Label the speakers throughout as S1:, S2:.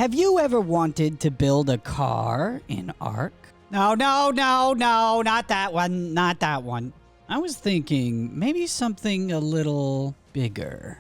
S1: Have you ever wanted to build a car in Arc? No, not that one, not that one. I was thinking maybe something a little bigger.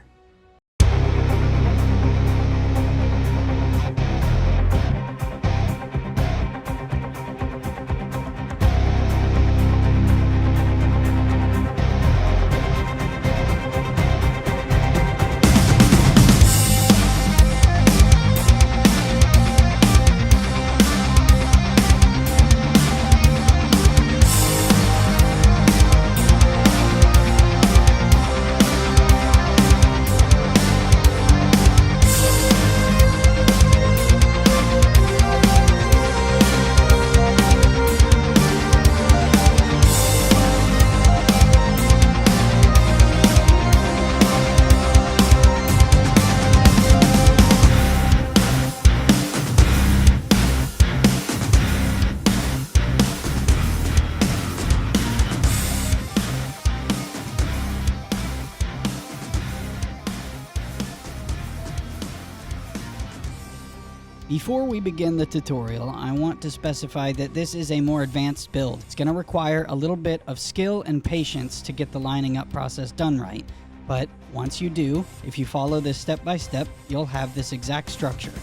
S1: Before we begin the tutorial, I want to specify that this is a more advanced build. It's going to require a little bit of skill and patience to get the lining up process done right. But once you do, if you follow this step by step, you'll have this exact structure.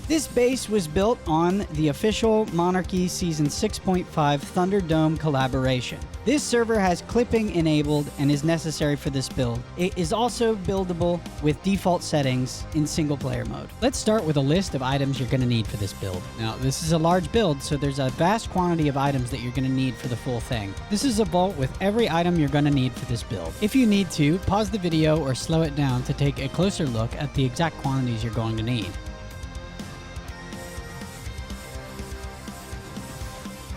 S1: This base was built on the official Monarchy Season 6.5 Thunderdome collaboration. This server has clipping enabled and is necessary for this build. It is also buildable with default settings in single player mode. Let's start with a list of items you're going to need for this build. Now, this is a large build, so there's a vast quantity of items that you're going to need for the full thing. This is a vault with every item you're going to need for this build. If you need to, pause the video or slow it down to take a closer look at the exact quantities you're going to need.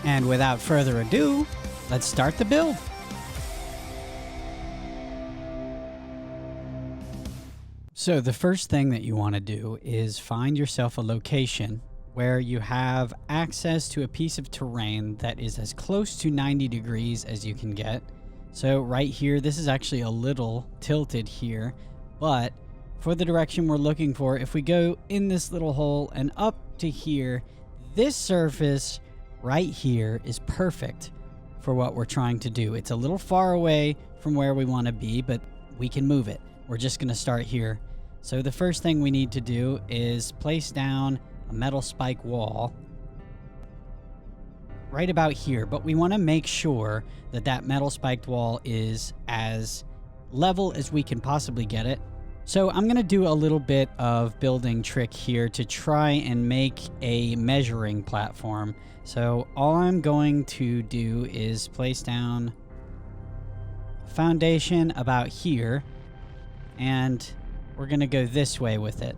S1: And without further ado, let's start the build. So the first thing that you want to do is find yourself a location where you have access to a piece of terrain that is as close to 90 degrees as you can get. So right here, this is actually a little tilted here, but for the direction we're looking for, if we go in this little hole and up to here, this surface right here is perfect for what we're trying to do. It's a little far away from where we want to be, but we can move it. We're just going to start here. So the first thing we need to do is place down a metal spike wall right about here, but we want to make sure that that metal spiked wall is as level as we can possibly get it. So I'm going to do a little bit of building trick here to try and make a measuring platform. So all I'm going to do is place down a foundation about here, and we're going to go this way with it.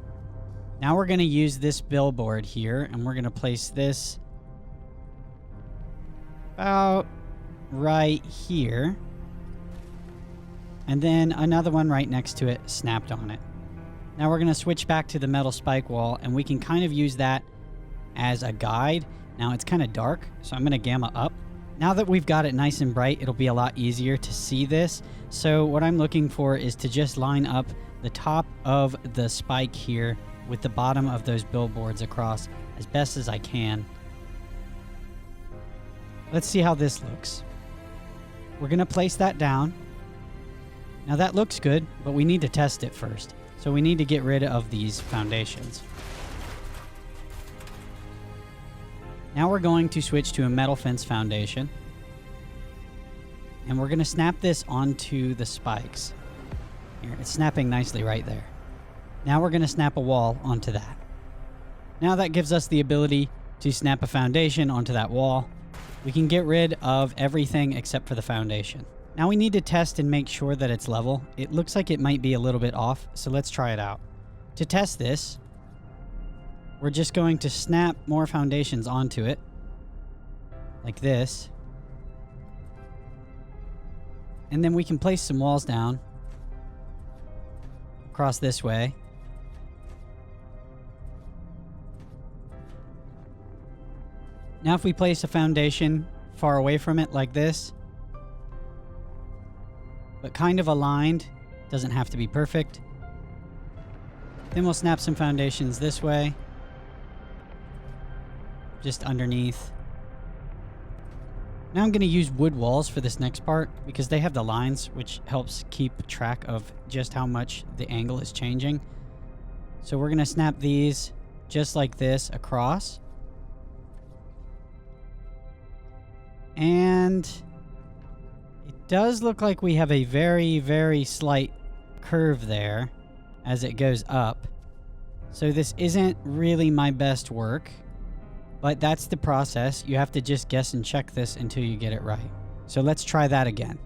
S1: Now we're going to use this billboard here, and we're going to place this about right here. And then another one right next to it snapped on it. Now we're going to switch back to the metal spike wall, and we can kind of use that as a guide. Now it's kind of dark, so I'm going to gamma up. Now that we've got it nice and bright, it'll be a lot easier to see this. So what I'm looking for is to just line up the top of the spike here with the bottom of those billboards across as best as I can. Let's see how this looks. We're going to place that down. Now that looks good, but we need to test it first. So we need to get rid of these foundations. Now we're going to switch to a metal fence foundation. And we're going to snap this onto the spikes. Here, it's snapping nicely right there. Now we're going to snap a wall onto that. Now that gives us the ability to snap a foundation onto that wall. We can get rid of everything except for the foundation. Now we need to test and make sure that it's level. It looks like it might be a little bit off, so let's try it out. To test this, we're just going to snap more foundations onto it, like this. And then we can place some walls down across this way. Now if we place a foundation far away from it like this, but kind of aligned, doesn't have to be perfect. Then we'll snap some foundations this way. just underneath. Now I'm going to use wood walls for this next part because they have the lines, which helps keep track of just how much the angle is changing. So we're going to snap these just like this across. And it does look like we have a very, very slight curve there as it goes up. So this isn't really my best work, but that's the process. You have to just guess and check this until you get it right. So let's try that again.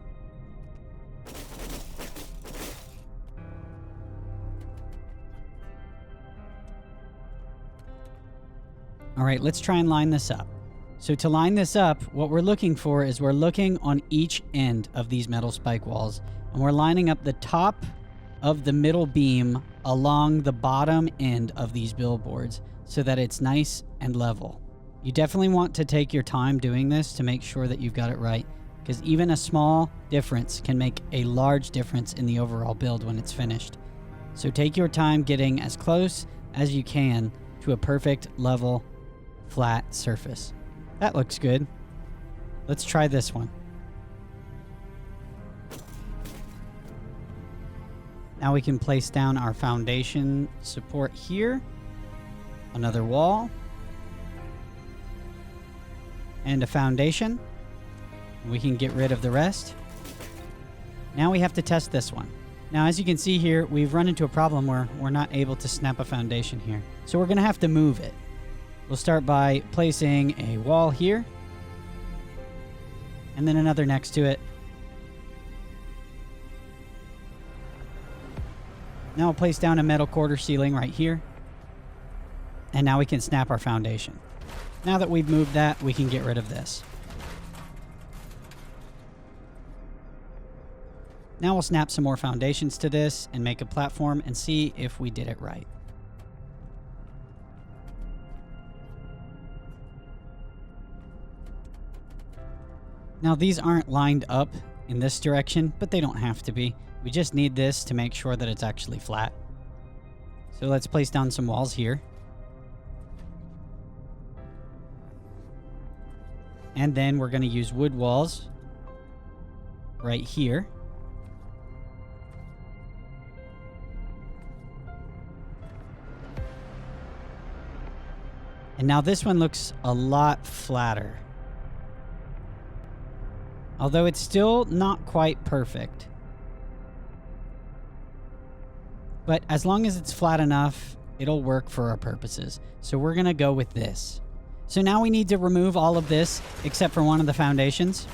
S1: All right, let's try and line this up. So to line this up, what we're looking for is we're looking on each end of these metal spike walls, and we're lining up the top of the middle beam along the bottom end of these billboards so that it's nice and level. You definitely want to take your time doing this to make sure that you've got it right, because even a small difference can make a large difference in the overall build when it's finished. So take your time getting as close as you can to a perfect, level, flat surface. That looks good. Let's try this one. Now we can place down our foundation support here. Another wall. And a foundation. We can get rid of the rest. Now we have to test this one. Now, as you can see here, we've run into a problem where we're not able to snap a foundation here. So we're going to have to move it. We'll start by placing a wall here. And then another next to it. Now we'll place down a metal quarter ceiling right here. And now we can snap our foundation. Now that we've moved that, we can get rid of this. Now we'll snap some more foundations to this and make a platform and see if we did it right. Now these aren't lined up in this direction, but they don't have to be. We just need this to make sure that it's actually flat. So let's place down some walls here. And then we're going to use wood walls right here. And now this one looks a lot flatter. Although it's still not quite perfect. But as long as it's flat enough, it'll work for our purposes. So we're going to go with this. So now we need to remove all of this except for one of the foundations.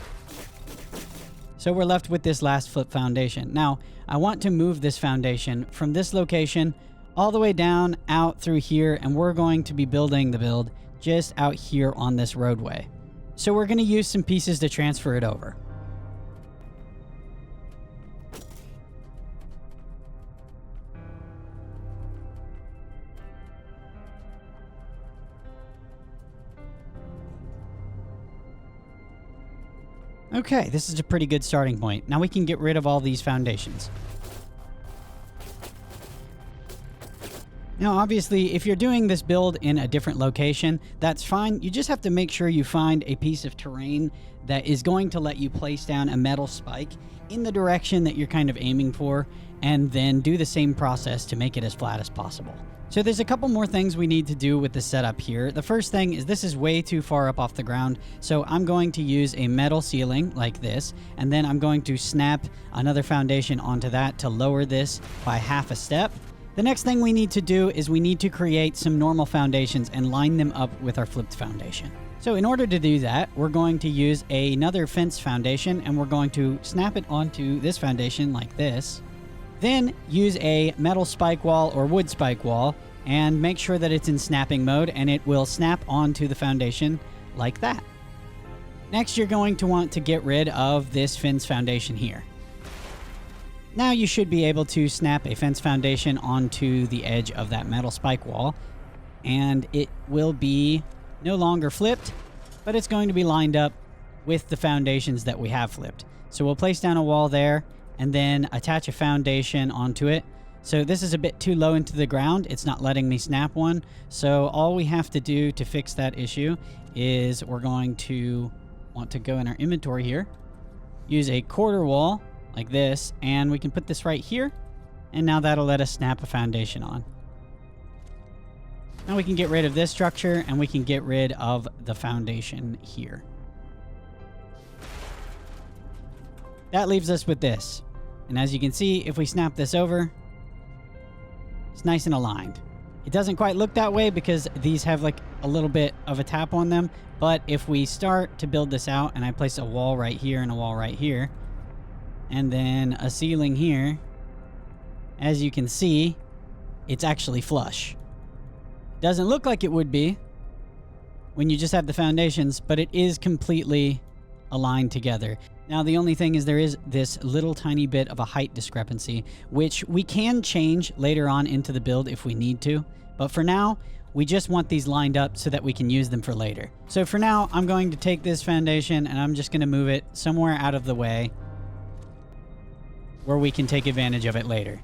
S1: So we're left with this last flip foundation. Now, I want to move this foundation from this location all the way down out through here, and we're going to be building the build just out here on this roadway. So we're going to use some pieces to transfer it over. Okay, this is a pretty good starting point. Now we can get rid of all these foundations. Now, obviously, if you're doing this build in a different location, that's fine. You just have to make sure you find a piece of terrain that is going to let you place down a metal spike in the direction that you're kind of aiming for, and then do the same process to make it as flat as possible. So there's a couple more things we need to do with the setup here. The first thing is this is way too far up off the ground, so I'm going to use a metal ceiling like this, and then I'm going to snap another foundation onto that to lower this by half a step. The next thing we need to do is we need to create some normal foundations and line them up with our flipped foundation. So in order to do that, we're going to use another fence foundation, and we're going to snap it onto this foundation like this. Then use a metal spike wall or wood spike wall and make sure that it's in snapping mode, and it will snap onto the foundation like that. Next, you're going to want to get rid of this fence foundation here. Now you should be able to snap a fence foundation onto the edge of that metal spike wall, and it will be no longer flipped, but it's going to be lined up with the foundations that we have flipped. So we'll place down a wall there and then attach a foundation onto it So this is a bit too low into the ground. It's not letting me snap one. So all we have to do to fix that issue is we're going to want to go in our inventory here, use a quarter wall like this, and we can put this right here. And now that'll let us snap a foundation on. Now we can get rid of this structure and we can get rid of the foundation here. That leaves us with this. And as you can see, if we snap this over, it's nice and aligned. It doesn't quite look that way because these have like a little bit of a tap on them. But if we start to build this out and I place a wall right here and a wall right here, and then a ceiling here, as you can see, it's actually flush. Doesn't look like it would be when you just have the foundations, but it is completely aligned together. Now, the only thing is there is this little tiny bit of a height discrepancy, which we can change later on into the build if we need to. But for now, we just want these lined up so that we can use them for later. So for now, I'm going to take this foundation and I'm just going to move it somewhere out of the way where we can take advantage of it later.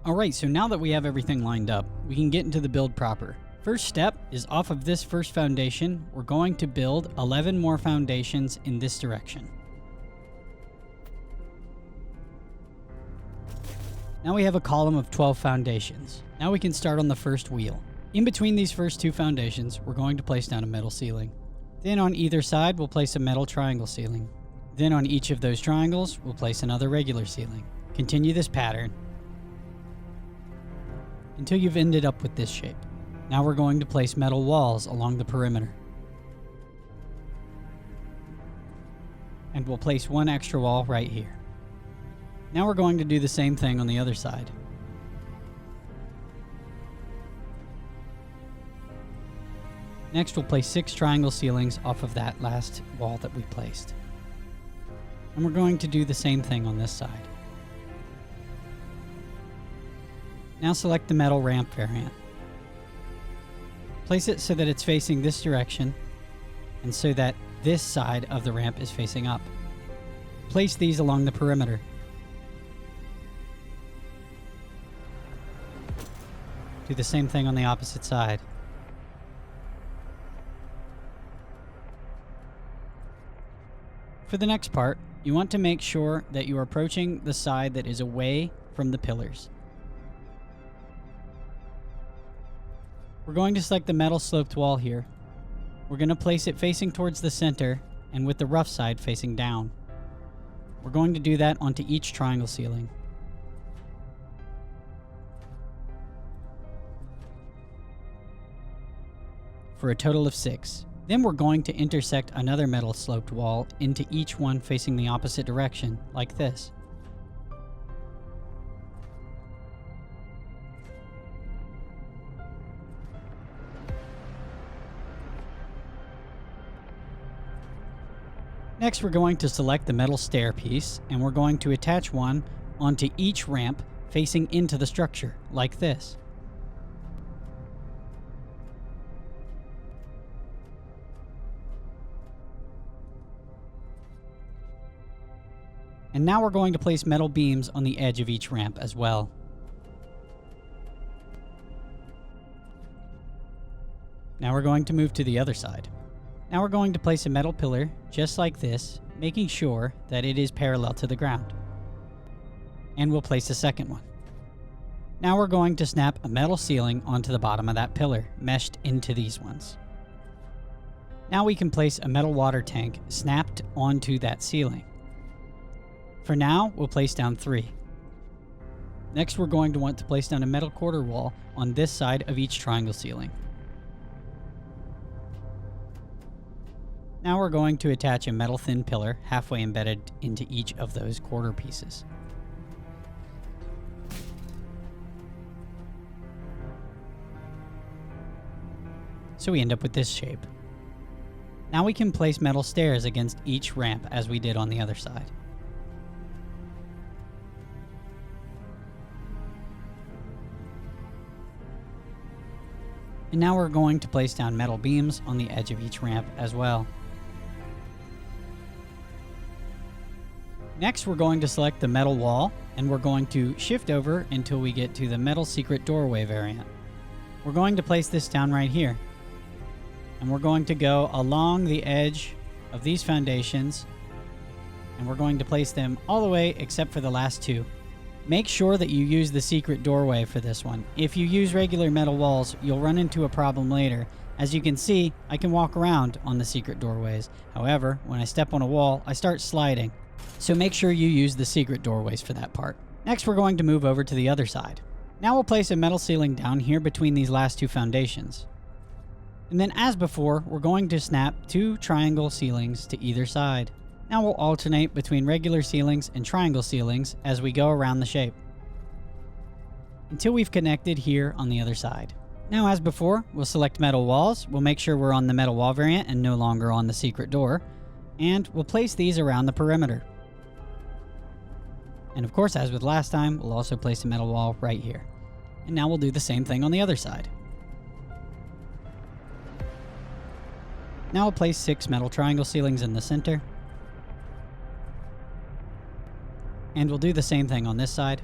S1: Alright, so now that we have everything lined up, we can get into the build proper. First step is off of this first foundation, we're going to build 11 more foundations in this direction. Now we have a column of 12 foundations. Now we can start on the first wheel. In between these first two foundations, we're going to place down a metal ceiling. Then on either side, we'll place a metal triangle ceiling. Then on each of those triangles, we'll place another regular ceiling. Continue this pattern until you've ended up with this shape. Now we're going to place metal walls along the perimeter. And we'll place one extra wall right here. Now we're going to do the same thing on the other side. Next, we'll place 6 triangle ceilings off of that last wall that we placed. And we're going to do the same thing on this side. Now select the metal ramp variant. Place it so that it's facing this direction and so that this side of the ramp is facing up. Place these along the perimeter. Do the same thing on the opposite side. For the next part, you want to make sure that you are approaching the side that is away from the pillars. We're going to select the metal sloped wall here. We're going to place it facing towards the center and with the rough side facing down. We're going to do that onto each triangle ceiling. For a total of 6. Then we're going to intersect another metal sloped wall into each one facing the opposite direction, like this. Next, we're going to select the metal stair piece, and we're going to attach one onto each ramp facing into the structure, like this. And now we're going to place metal beams on the edge of each ramp as well. Now we're going to move to the other side. Now we're going to place a metal pillar just like this, making sure that it is parallel to the ground. And we'll place a second one. Now we're going to snap a metal ceiling onto the bottom of that pillar, meshed into these ones. Now we can place a metal water tank snapped onto that ceiling. For now, we'll place down 3. Next, we're going to want to place down a metal quarter wall on this side of each triangle ceiling. Now we're going to attach a metal thin pillar halfway embedded into each of those quarter pieces. So we end up with this shape. Now we can place metal stairs against each ramp as we did on the other side. And now we're going to place down metal beams on the edge of each ramp as well. Next, we're going to select the metal wall, and we're going to shift over until we get to the metal secret doorway variant. We're going to place this down right here. And we're going to go along the edge of these foundations, and we're going to place them all the way except for the last two. Make sure that you use the secret doorway for this one. If you use regular metal walls, you'll run into a problem later. As you can see, I can walk around on the secret doorways. However, when I step on a wall, I start sliding. So make sure you use the secret doorways for that part. Next, we're going to move over to the other side. Now we'll place a metal ceiling down here between these last two foundations. And then as before, we're going to snap 2 triangle ceilings to either side. Now we'll alternate between regular ceilings and triangle ceilings as we go around the shape, until we've connected here on the other side. Now as before, we'll select metal walls, we'll make sure we're on the metal wall variant and no longer on the secret door, and we'll place these around the perimeter. And of course, as with last time, we'll also place a metal wall right here. And now we'll do the same thing on the other side. Now we'll place 6 metal triangle ceilings in the center. And we'll do the same thing on this side.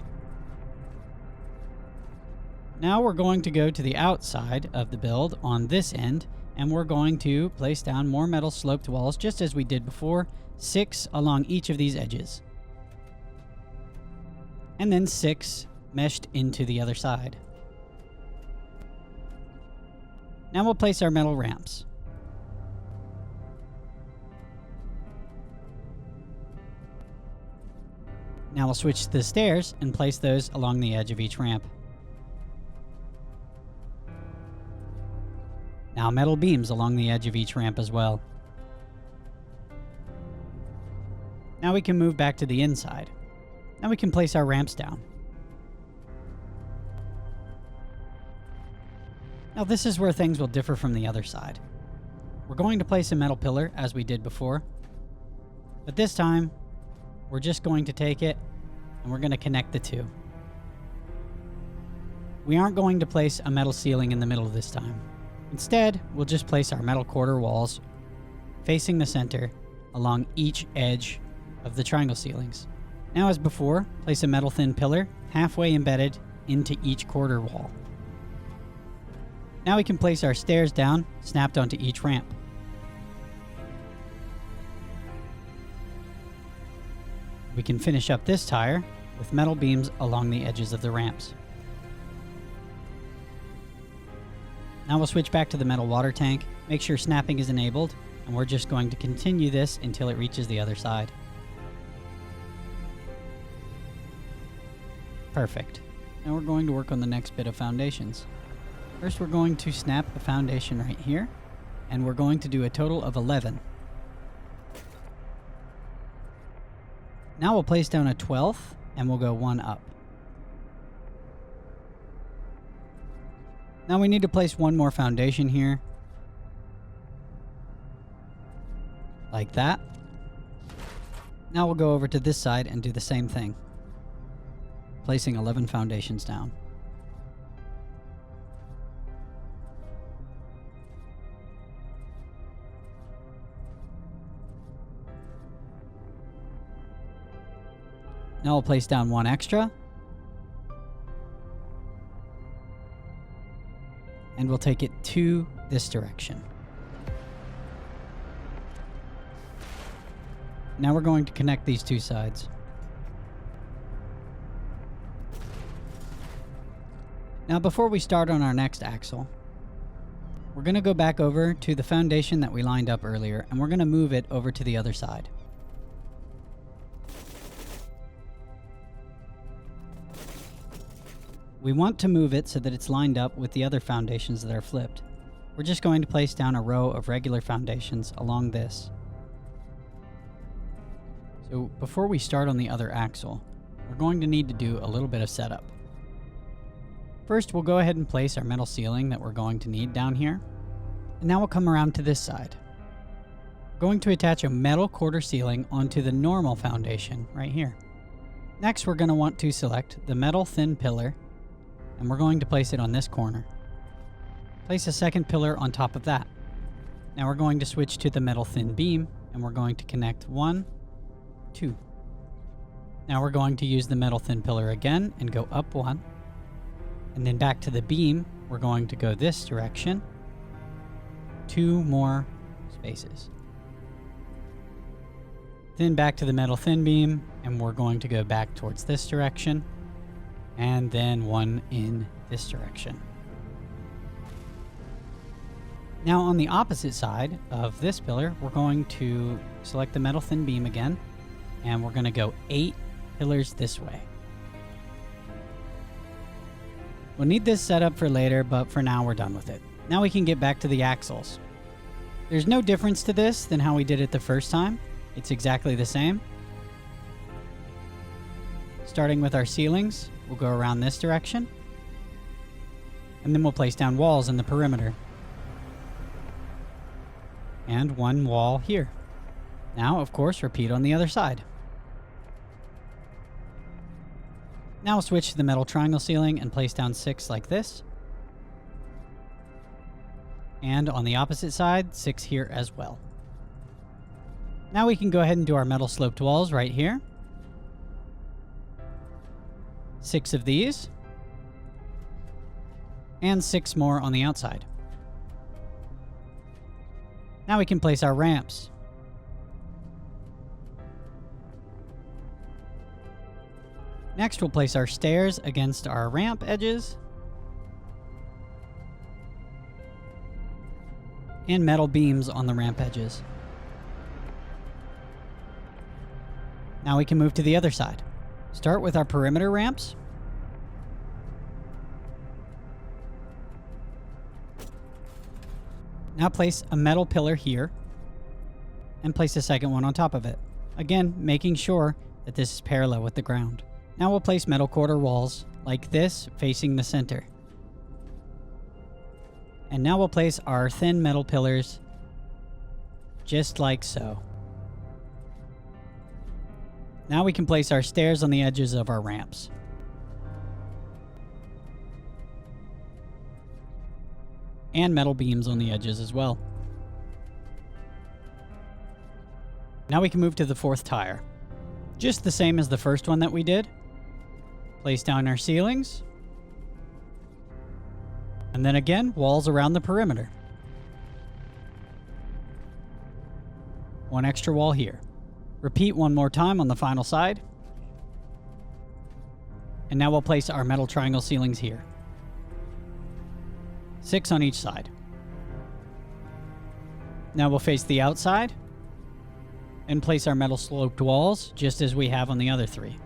S1: Now we're going to go to the outside of the build on this end, and we're going to place down more metal sloped walls just as we did before, 6 along each of these edges. And then 6 meshed into the other side. Now we'll place our metal ramps. Now we'll switch to the stairs and place those along the edge of each ramp. Now metal beams along the edge of each ramp as well. Now we can move back to the inside. Now we can place our ramps down. Now this is where things will differ from the other side. We're going to place a metal pillar as we did before, but this time we're just going to take it and we're going to connect the two. We aren't going to place a metal ceiling in the middle this time. Instead, we'll just place our metal quarter walls facing the center along each edge of the triangle ceilings. Now as before, place a metal thin pillar halfway embedded into each quarter wall. Now we can place our stairs down, snapped onto each ramp. We can finish up this tire with metal beams along the edges of the ramps. Now we'll switch back to the metal water tank, make sure snapping is enabled, and we're just going to continue this until it reaches the other side. Perfect. Now we're going to work on the next bit of foundations. First we're going to snap the foundation right here, and we're going to do a total of 11. Now we'll place down a 12th, and we'll go 1 up. Now we need to place one more foundation here. Like that. Now we'll go over to this side and do the same thing, placing 11 foundations down. Now we'll place down 1 extra. And we'll take it to this direction. Now we're going to connect these two sides. Now before we start on our next axle, we're going to go back over to the foundation that we lined up earlier, and we're going to move it over to the other side. We want to move it so that it's lined up with the other foundations that are flipped. We're just going to place down a row of regular foundations along this. So before we start on the other axle, we're going to need to do a little bit of setup. First, we'll go ahead and place our metal ceiling that we're going to need down here. And now we'll come around to this side. We're going to attach a metal quarter ceiling onto the normal foundation right here. Next, we're going to want to select the metal thin pillar, and we're going to place it on this corner. Place a second pillar on top of that. Now we're going to switch to the metal thin beam, and we're going to connect 1, 2. Now we're going to use the metal thin pillar again and go up one. And then back to the beam, we're going to go this direction. 2 more spaces. Then back to the metal thin beam, and we're going to go back towards this direction. And then 1 in this direction. Now on the opposite side of this pillar, we're going to select the metal thin beam again, and we're going to go 8 pillars this way. We'll need this set up for later, but for now we're done with it. Now we can get back to the axles. There's no difference to this than how we did it the first time. It's exactly the same. Starting with our ceilings, we'll go around this direction. And then we'll place down walls in the perimeter. And 1 wall here. Now, of course, repeat on the other side. Now we'll switch to the metal triangle ceiling and place down 6 like this. And on the opposite side, 6 here as well. Now we can go ahead and do our metal sloped walls right here. 6 of these. And 6 more on the outside. Now we can place our ramps. Next, we'll place our stairs against our ramp edges. And metal beams on the ramp edges. Now we can move to the other side. Start with our perimeter ramps. Now place a metal pillar here. And place a second one on top of it. Again, making sure that this is parallel with the ground. Now we'll place metal quarter walls like this facing the center. And now we'll place our thin metal pillars just like so. Now we can place our stairs on the edges of our ramps. And metal beams on the edges as well. Now we can move to the 4th tire. Just the same as the first one that we did. Place down our ceilings. And then again, walls around the perimeter. 1 extra wall here. Repeat 1 more time on the final side. And now we'll place our metal triangle ceilings here. 6 on each side. Now we'll face the outside and place our metal sloped walls just as we have on the other 3.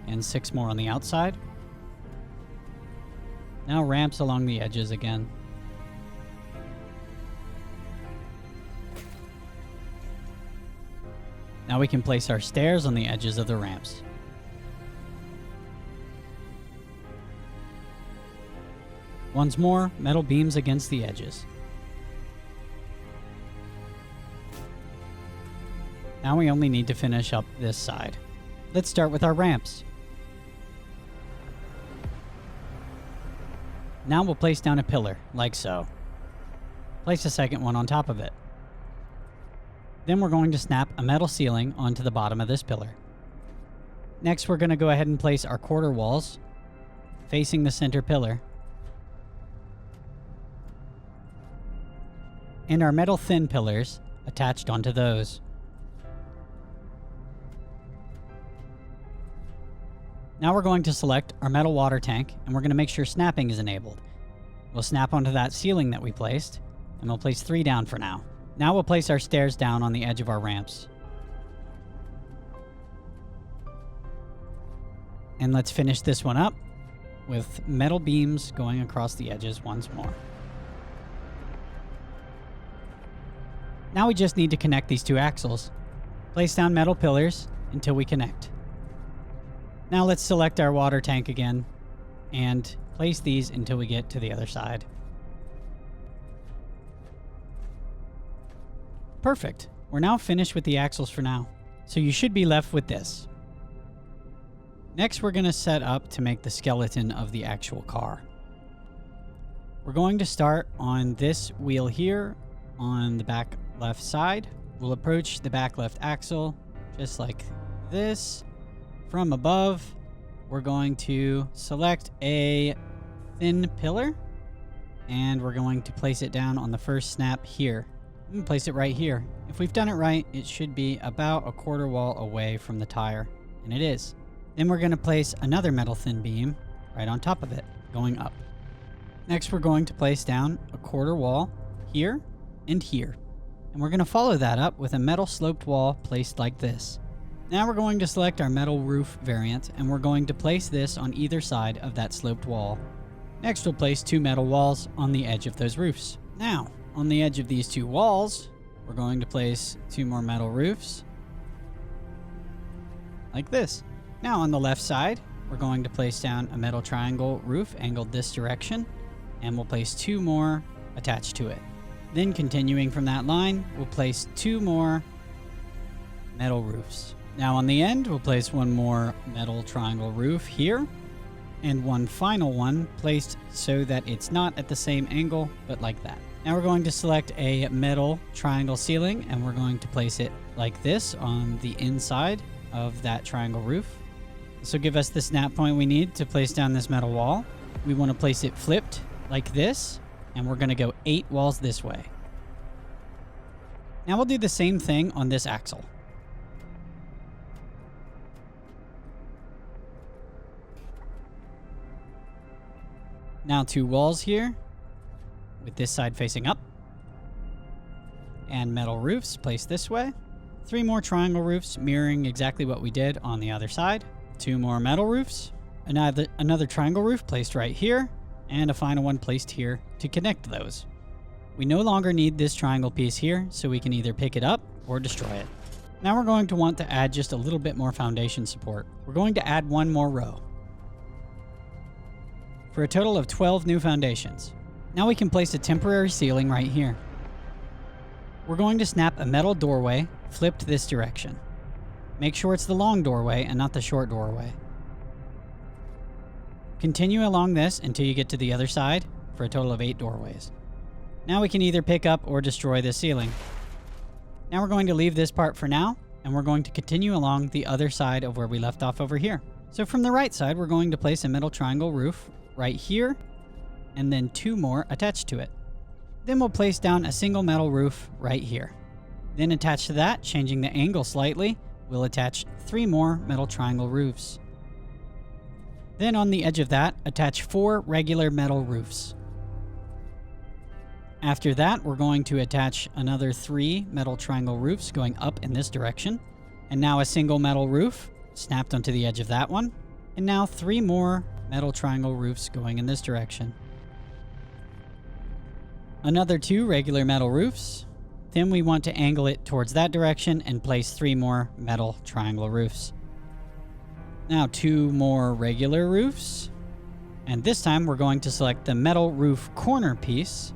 S1: And 6 more on the outside. Now ramps along the edges again. Now we can place our stairs on the edges of the ramps. Once more, metal beams against the edges. Now we only need to finish up this side. Let's start with our ramps. Now we'll place down a pillar, like so. Place a second one on top of it. Then we're going to snap a metal ceiling onto the bottom of this pillar. Next, we're going to go ahead and place our quarter walls facing the center pillar. And our metal thin pillars attached onto those. Now we're going to select our metal water tank, and we're going to make sure snapping is enabled. We'll snap onto that ceiling that we placed, and we'll place 3 down for now. Now we'll place our stairs down on the edge of our ramps. And let's finish this one up with metal beams going across the edges once more. Now we just need to connect these 2 axles. Place down metal pillars until we connect. Now let's select our water tank again and place these until we get to the other side. Perfect. We're now finished with the axles for now. So you should be left with this. Next, we're going to set up to make the skeleton of the actual car. We're going to start on this wheel here on the back left side. We'll approach the back left axle just like this. From above, we're going to select a thin pillar, and we're going to place it down on the first snap here. And place it right here. If we've done it right, it should be about a quarter wall away from the tire, and it is. Then we're going to place another metal thin beam right on top of it, going up. Next, we're going to place down a quarter wall here and here. And we're going to follow that up with a metal sloped wall placed like this. Now we're going to select our metal roof variant, and we're going to place this on either side of that sloped wall. Next, we'll place 2 metal walls on the edge of those roofs. Now, on the edge of these 2 walls, we're going to place 2 more metal roofs, like this. Now on the left side, we're going to place down a metal triangle roof angled this direction, and we'll place 2 more attached to it. Then continuing from that line, we'll place 2 more metal roofs. Now on the end, we'll place 1 more metal triangle roof here, and 1 final one placed so that it's not at the same angle, but like that. Now we're going to select a metal triangle ceiling, and we're going to place it like this on the inside of that triangle roof. This will give us the snap point we need to place down this metal wall. We want to place it flipped like this, and we're going to go 8 walls this way. Now we'll do the same thing on this axle. Now 2 walls here, with this side facing up, and metal roofs placed this way. 3 more triangle roofs mirroring exactly what we did on the other side. 2 more metal roofs, another triangle roof placed right here, and a final one placed here to connect those. We no longer need this triangle piece here, so we can either pick it up or destroy it. Now we're going to want to add just a little bit more foundation support. We're going to add 1 more row, for a total of 12 new foundations. Now we can place a temporary ceiling right here. We're going to snap a metal doorway flipped this direction. Make sure it's the long doorway and not the short doorway. Continue along this until you get to the other side for a total of 8 doorways. Now we can either pick up or destroy this ceiling. Now we're going to leave this part for now, and we're going to continue along the other side of where we left off over here. So from the right side, we're going to place a metal triangle roof right here, and then 2 more attached to it. Then we'll place down a single metal roof right here. Then attached to that, changing the angle slightly, we'll attach 3 more metal triangle roofs. Then on the edge of that, attach 4 regular metal roofs. After that, we're going to attach another 3 metal triangle roofs going up in this direction. And now a single metal roof snapped onto the edge of that one. And now 3 more metal triangle roofs going in this direction. Another 2 regular metal roofs. Then we want to angle it towards that direction and place 3 more metal triangle roofs. Now 2 more regular roofs. And this time we're going to select the metal roof corner piece.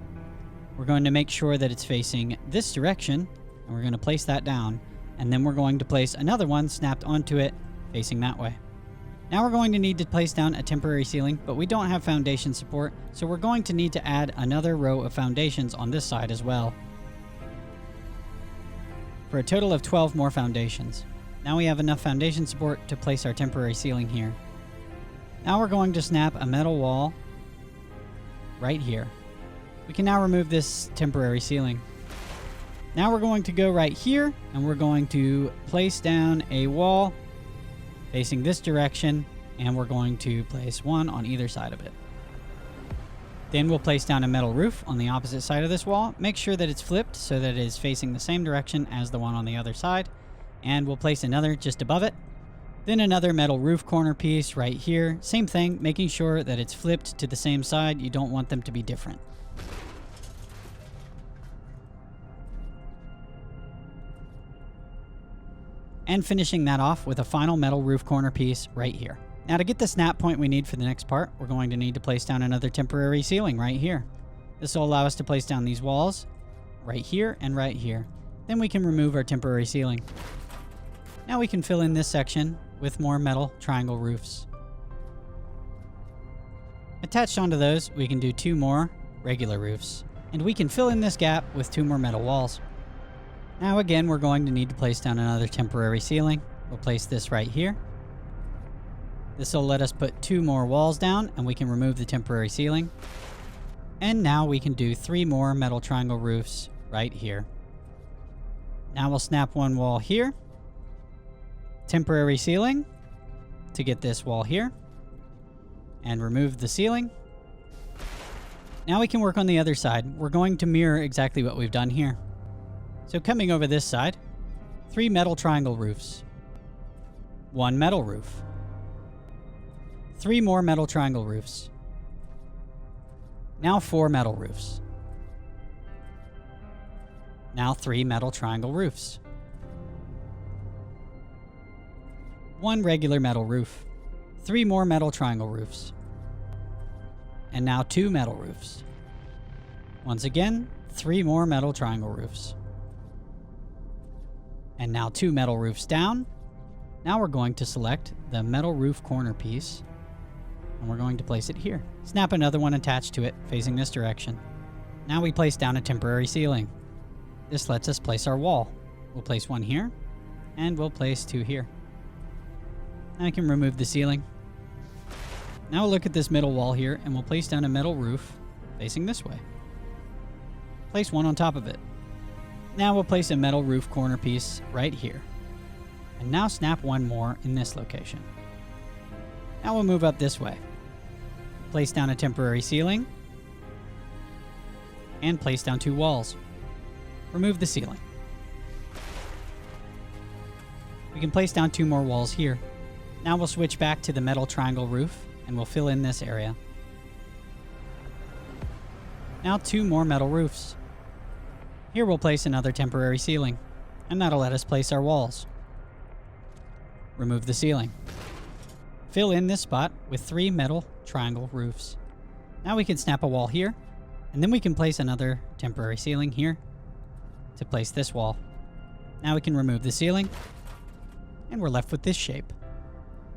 S1: We're going to make sure that it's facing this direction, and we're going to place that down. And then we're going to place another one snapped onto it facing that way. Now we're going to need to place down a temporary ceiling, but we don't have foundation support, so we're going to need to add another row of foundations on this side as well, for a total of 12 more foundations. Now we have enough foundation support to place our temporary ceiling here. Now we're going to snap a metal wall right here. We can now remove this temporary ceiling. Now we're going to go right here, and we're going to place down a wall facing this direction, and we're going to place 1 on either side of it. Then we'll place down a metal roof on the opposite side of this wall. Make sure that it's flipped so that it is facing the same direction as the one on the other side. And we'll place another just above it. Then another metal roof corner piece right here. Same thing, making sure that it's flipped to the same side. You don't want them to be different. And finishing that off with a final metal roof corner piece right here. Now to get the snap point we need for the next part, we're going to need to place down another temporary ceiling right here. This will allow us to place down these walls right here and right here. Then we can remove our temporary ceiling. Now we can fill in this section with more metal triangle roofs. Attached onto those, we can do 2 more regular roofs. And we can fill in this gap with 2 more metal walls. Now again, we're going to need to place down another temporary ceiling. We'll place this right here. This will let us put 2 more walls down, and we can remove the temporary ceiling. And now we can do 3 more metal triangle roofs right here. Now we'll snap 1 wall here. Temporary ceiling to get this wall here. And remove the ceiling. Now we can work on the other side. We're going to mirror exactly what we've done here. So coming over this side, 3 metal triangle roofs. 1 metal roof. 3 more metal triangle roofs. Now 4 metal roofs. Now 3 metal triangle roofs. 1 regular metal roof. 3 more metal triangle roofs. And now 2 metal roofs. Once again, 3 more metal triangle roofs. And now 2 metal roofs down. Now we're going to select the metal roof corner piece, and we're going to place it here. Snap another one attached to it, facing this direction. Now we place down a temporary ceiling. This lets us place our wall. We'll place 1 here, and we'll place 2 here. Now I can remove the ceiling. Now we'll look at this middle wall here, and we'll place down a metal roof facing this way. Place 1 on top of it. Now we'll place a metal roof corner piece right here. And now snap 1 more in this location. Now we'll move up this way. Place down a temporary ceiling. And place down 2 walls. Remove the ceiling. We can place down 2 more walls here. Now we'll switch back to the metal triangle roof, and we'll fill in this area. Now 2 more metal roofs. Here we'll place another temporary ceiling, and that'll let us place our walls. Remove the ceiling. Fill in this spot with 3 metal triangle roofs. Now we can snap a wall here, and then we can place another temporary ceiling here to place this wall. Now we can remove the ceiling, and we're left with this shape.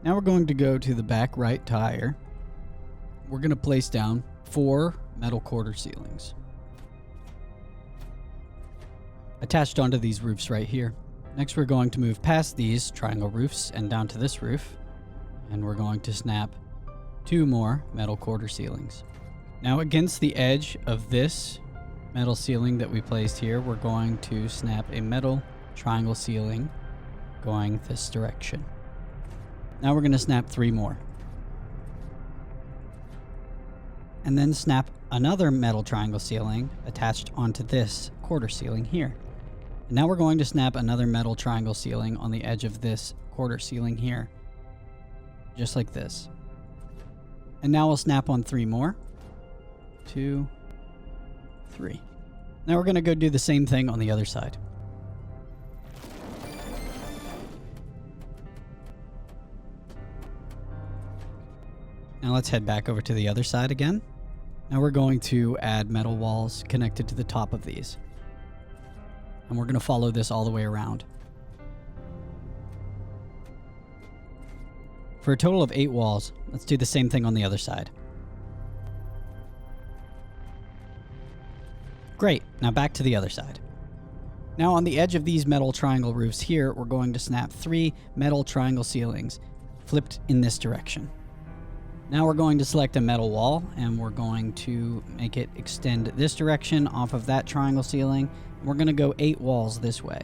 S1: Now we're going to go to the back right tire. We're going to place down 4 metal quarter ceilings attached onto these roofs right here. Next, we're going to move past these triangle roofs and down to this roof, and we're going to snap 2 more metal quarter ceilings. Now against the edge of this metal ceiling that we placed here, we're going to snap a metal triangle ceiling going this direction. Now we're going to snap 3 more. And then snap another metal triangle ceiling attached onto this quarter ceiling here. And now we're going to snap another metal triangle ceiling on the edge of this quarter ceiling here. Just like this. And now we'll snap on 3 more. 2, 3. Now we're going to go do the same thing on the other side. Now let's head back over to the other side again. Now we're going to add metal walls connected to the top of these. And we're going to follow this all the way around. For a total of 8 walls, let's do the same thing on the other side. Great, now back to the other side. Now on the edge of these metal triangle roofs here, we're going to snap 3 metal triangle ceilings, flipped in this direction. Now we're going to select a metal wall, and we're going to make it extend this direction off of that triangle ceiling. We're going to go 8 walls this way.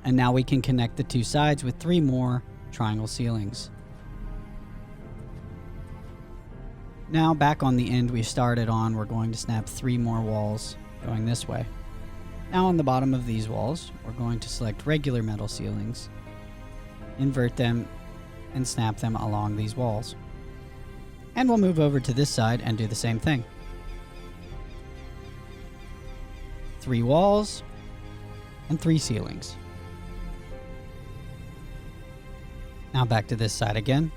S1: And now we can connect the 2 sides with 3 more triangle ceilings. Now back on the end we started on, we're going to snap 3 more walls going this way. Now on the bottom of these walls, we're going to select regular metal ceilings, invert them, and snap them along these walls. And we'll move over to this side and do the same thing. 3 walls and 3 ceilings. Now back to this side again.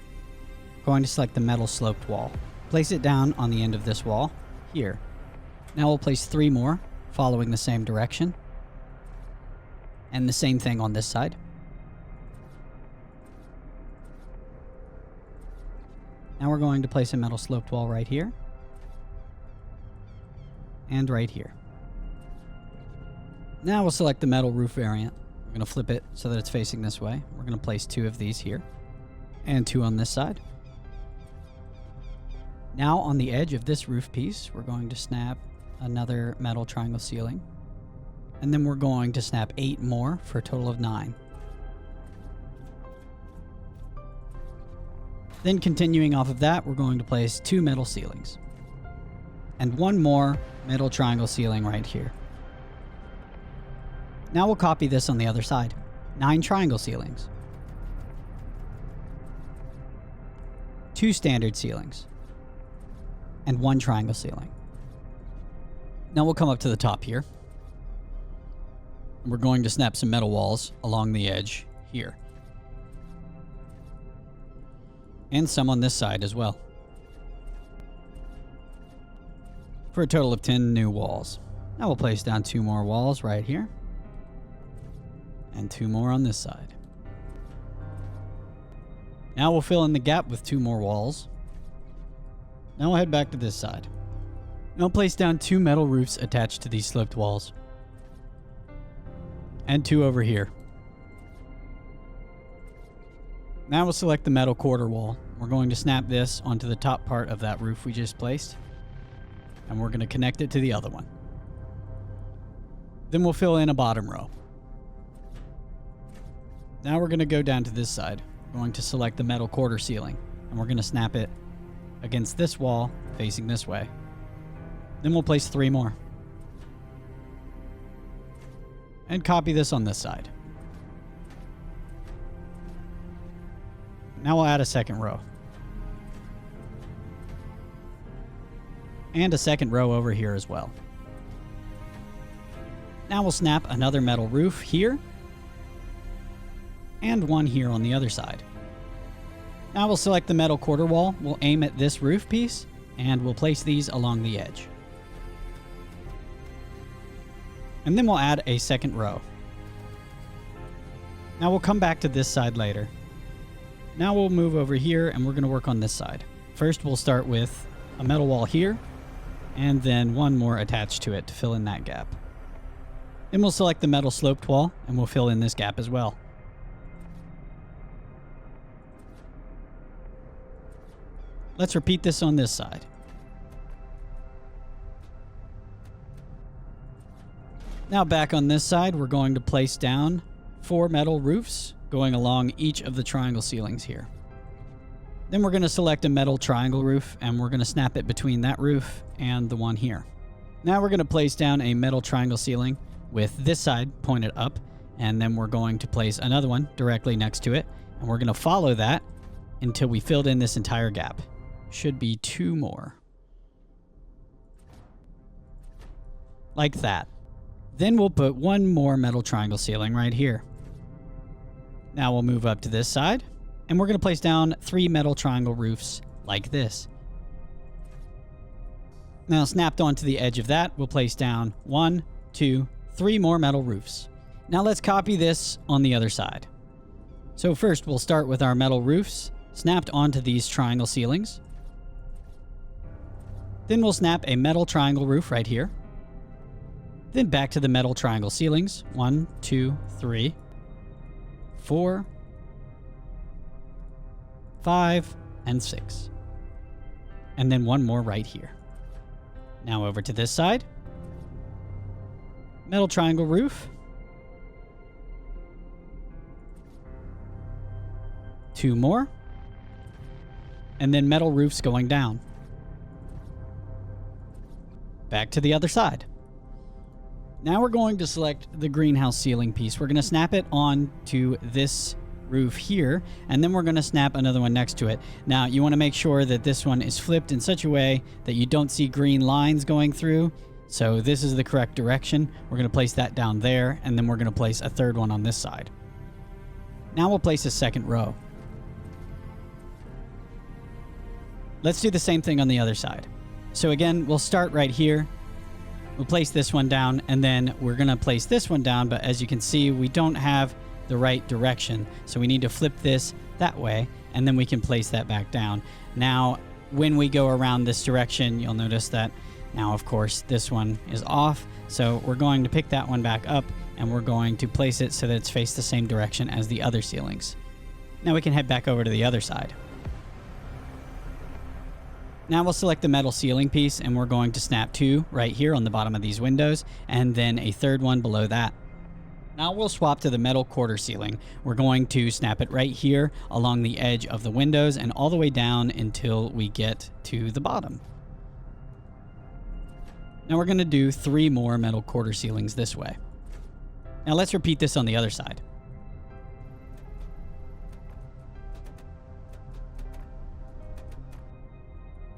S1: Going to select the metal sloped wall. Place it down on the end of this wall, here. Now we'll place 3 more, following the same direction. And the same thing on this side. Now we're going to place a metal sloped wall right here. and right here. Now we'll select the metal roof variant. We're going to flip it so that it's facing this way. We're going to place 2 of these here and 2 on this side. Now on the edge of this roof piece, we're going to snap another metal triangle ceiling. And then we're going to snap 8 more for a total of 9. Then continuing off of that, we're going to place 2 metal ceilings. And 1 more metal triangle ceiling right here. Now we'll copy this on the other side. 9 triangle ceilings. 2 standard ceilings. And 1 triangle ceiling. Now we'll come up to the top here. And we're going to snap some metal walls along the edge here. And some on this side as well. For a total of 10 new walls. Now we'll place down 2 more walls right here. And 2 more on this side. Now we'll fill in the gap with 2 more walls. Now we'll head back to this side. Now place down 2 metal roofs attached to these sloped walls. And 2 over here. Now we'll select the metal quarter wall. We're going to snap this onto the top part of that roof we just placed. And we're going to connect it to the other one. Then we'll fill in a bottom row. Now we're going to go down to this side. We're going to select the metal quarter ceiling. And we're going to snap it against this wall facing this way. Then we'll place 3 more. And copy this on this side. Now we'll add a second row. And a second row over here as well. Now we'll snap another metal roof here. And 1 here on the other side. Now we'll select the metal quarter wall. We'll aim at this roof piece. And we'll place these along the edge. And then we'll add a second row. Now we'll come back to this side later. Now we'll move over here and we're going to work on this side. First we'll start with a metal wall here. And then 1 more attached to it to fill in that gap. Then we'll select the metal sloped wall and we'll fill in this gap as well. Let's repeat this on this side. Now back on this side, we're going to place down 4 metal roofs going along each of the triangle ceilings here. Then we're going to select a metal triangle roof and we're going to snap it between that roof and the one here. Now we're going to place down a metal triangle ceiling with this side pointed up, and then we're going to place another one directly next to it, and we're going to follow that until we filled in this entire gap. Should be 2 more. Like that. Then we'll put 1 more metal triangle ceiling right here. Now we'll move up to this side, and we're going to place down 3 metal triangle roofs like this. Now snapped onto the edge of that, we'll place down 1, 2, 3 more metal roofs. Now let's copy this on the other side. So first we'll start with our metal roofs snapped onto these triangle ceilings. Then we'll snap a metal triangle roof right here. Then back to the metal triangle ceilings. 1, 2, 3, 4, 5, and 6. And then 1 more right here. Now over to this side. Metal triangle roof. 2 more. And then metal roofs going down. Back to the other side. Now we're going to select the greenhouse ceiling piece. We're going to snap it on to this roof here, and then we're going to snap another one next to it. Now you want to make sure that this one is flipped in such a way that you don't see green lines going through. So this is the correct direction. We're going to place that down there, and then we're going to place a third one on this side. Now we'll place a second row. Let's do the same thing on the other side. So again, we'll start right here. We'll place this one down, and then we're going to place this one down, but as you can see, we don't have the right direction. So we need to flip this that way, and then we can place that back down. Now, when we go around this direction, you'll notice that Now, of course, this one is off, so we're going to pick that one back up and we're going to place it so that it's faced the same direction as the other ceilings. Now we can head back over to the other side. Now we'll select the metal ceiling piece and we're going to snap 2 right here on the bottom of these windows and then a third one below that. Now we'll swap to the metal quarter ceiling. We're going to snap it right here along the edge of the windows and all the way down until we get to the bottom. Now we're going to do 3 more metal quarter ceilings this way. Now let's repeat this on the other side.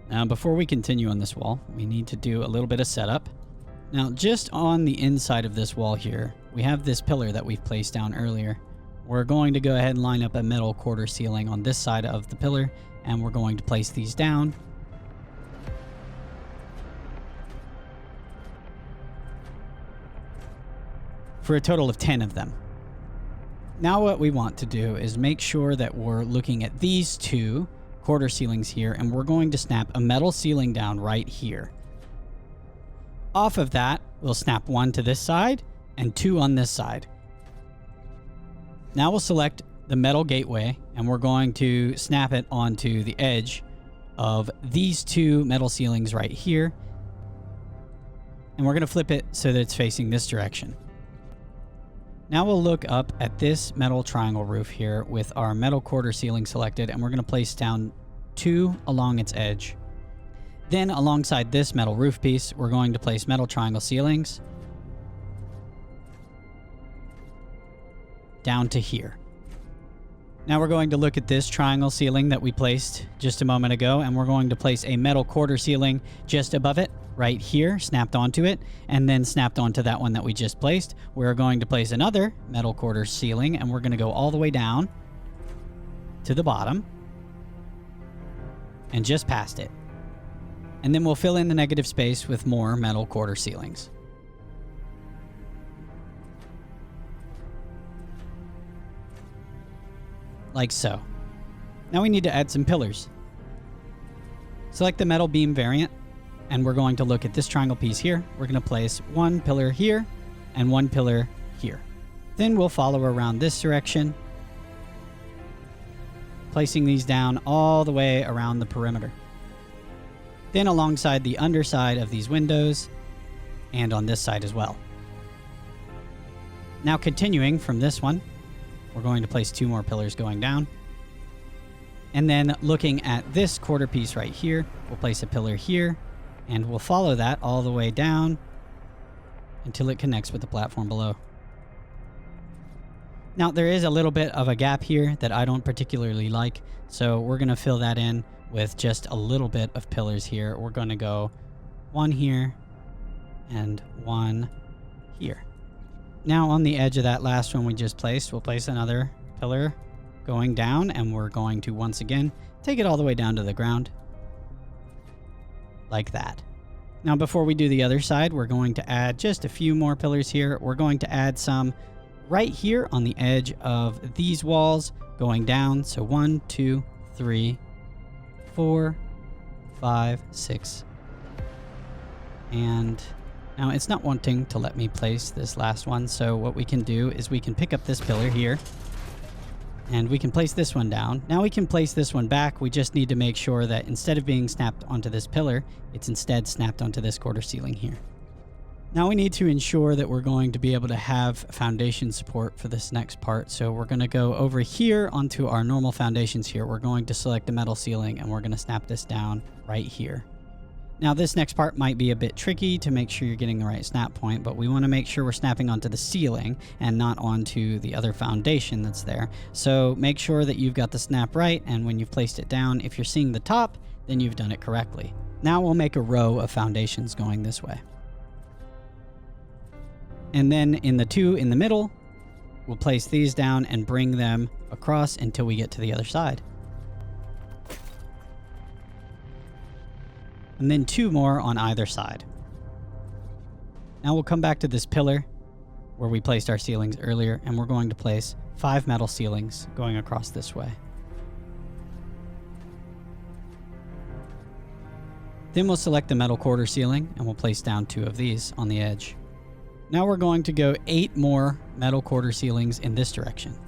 S1: Now before we continue on this wall, we need to do a little bit of setup. Now just on the inside of this wall here, we have this pillar that we've placed down earlier. We're going to go ahead and line up a metal quarter ceiling on this side of the pillar, and we're going to place these down. For a total of 10 of them. Now what we want to do is make sure that we're looking at these 2 quarter ceilings here, and we're going to snap a metal ceiling down right here. Off of that, we'll snap 1 to this side and 2 on this side. Now we'll select the metal gateway and we're going to snap it onto the edge of these 2 metal ceilings right here. And we're going to flip it so that it's facing this direction. Now we'll look up at this metal triangle roof here with our metal quarter ceiling selected, and we're going to place down 2 along its edge. Then alongside this metal roof piece, we're going to place metal triangle ceilings down to here. Now we're going to look at this triangle ceiling that we placed just a moment ago, and we're going to place a metal quarter ceiling just above it, right here, snapped onto it, and then snapped onto that one that we just placed. We're going to place another metal quarter ceiling, and we're going to go all the way down to the bottom and just past it. And then we'll fill in the negative space with more metal quarter ceilings. Like so. Now we need to add some pillars. Select the metal beam variant, and we're going to look at this triangle piece here. We're going to place 1 pillar here and 1 pillar here. Then we'll follow around this direction, placing these down all the way around the perimeter. Then alongside the underside of these windows and on this side as well. Now continuing from this one, we're going to place 2 more pillars going down. And then looking at this quarter piece right here, we'll place a pillar here, and we'll follow that all the way down until it connects with the platform below. Now there is a little bit of a gap here that I don't particularly like, so we're going to fill that in with just a little bit of pillars here. We're going to go 1 here and 1 here. Now on the edge of that last one we just placed, we'll place another pillar going down, and we're going to once again take it all the way down to the ground. Like that. Now before we do the other side, we're going to add just a few more pillars here. We're going to add some right here on the edge of these walls going down. So 1, 2, 3, 4, 5, 6. And now it's not wanting to let me place this last one. So what we can do is we can pick up this pillar here and we can place this one down. Now we can place this one back. We just need to make sure that instead of being snapped onto this pillar, it's instead snapped onto this quarter ceiling here. Now we need to ensure that we're going to be able to have foundation support for this next part. So we're going to go over here onto our normal foundations here. We're going to select the metal ceiling and we're going to snap this down right here. Now this next part might be a bit tricky to make sure you're getting the right snap point, but we want to make sure we're snapping onto the ceiling and not onto the other foundation that's there. So make sure that you've got the snap right, and when you've placed it down, if you're seeing the top, then you've done it correctly. Now we'll make a row of foundations going this way. And then in the 2 in the middle, we'll place these down and bring them across until we get to the other side. And then 2 more on either side. Now we'll come back to this pillar where we placed our ceilings earlier, and we're going to place 5 metal ceilings going across this way. Then we'll select the metal quarter ceiling and we'll place down 2 of these on the edge. Now we're going to go 8 more metal quarter ceilings in this direction.